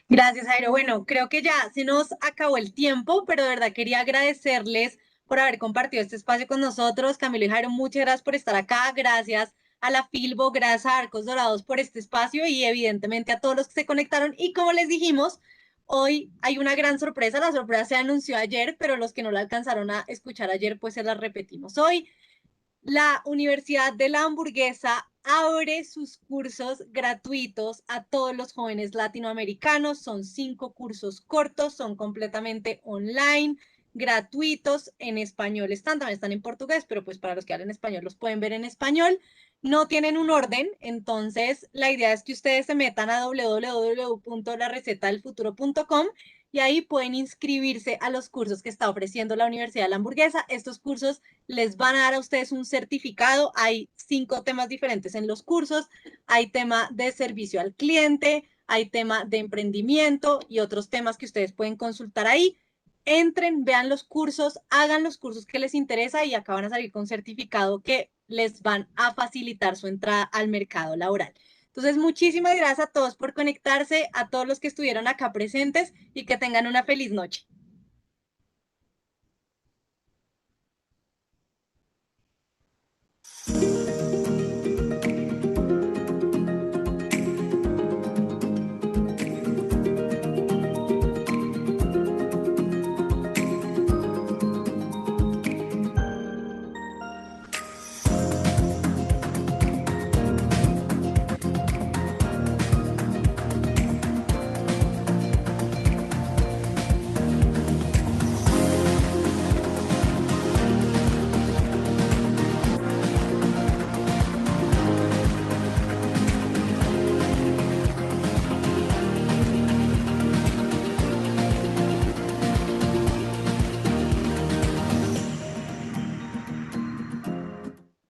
Gracias, Jairo. Bueno, creo que ya se nos acabó el tiempo, pero de verdad quería agradecerles por haber compartido este espacio con nosotros. Camilo y Jairo, muchas gracias por estar acá. Gracias a la Filbo, gracias a Arcos Dorados por este espacio y evidentemente a todos los que se conectaron. Y como les dijimos, hoy hay una gran sorpresa. La sorpresa se anunció ayer, pero los que no la alcanzaron a escuchar ayer, pues se la repetimos hoy. La Universidad de la Hamburguesa abre sus cursos gratuitos a todos los jóvenes latinoamericanos. Son 5 cursos cortos, son completamente online, gratuitos, en español están, también están en portugués, pero pues para los que hablan español los pueden ver en español. No tienen un orden, entonces la idea es que ustedes se metan a www.larecetadelfuturo.com y ahí pueden inscribirse a los cursos que está ofreciendo la Universidad de la Hamburguesa. Estos cursos les van a dar a ustedes un certificado. Hay 5 temas diferentes en los cursos. Hay tema de servicio al cliente, hay tema de emprendimiento y otros temas que ustedes pueden consultar ahí. Entren, vean los cursos, hagan los cursos que les interesa y acaban a salir con certificado que les van a facilitar su entrada al mercado laboral. Entonces, muchísimas gracias a todos por conectarse, a todos los que estuvieron acá presentes y que tengan una feliz noche.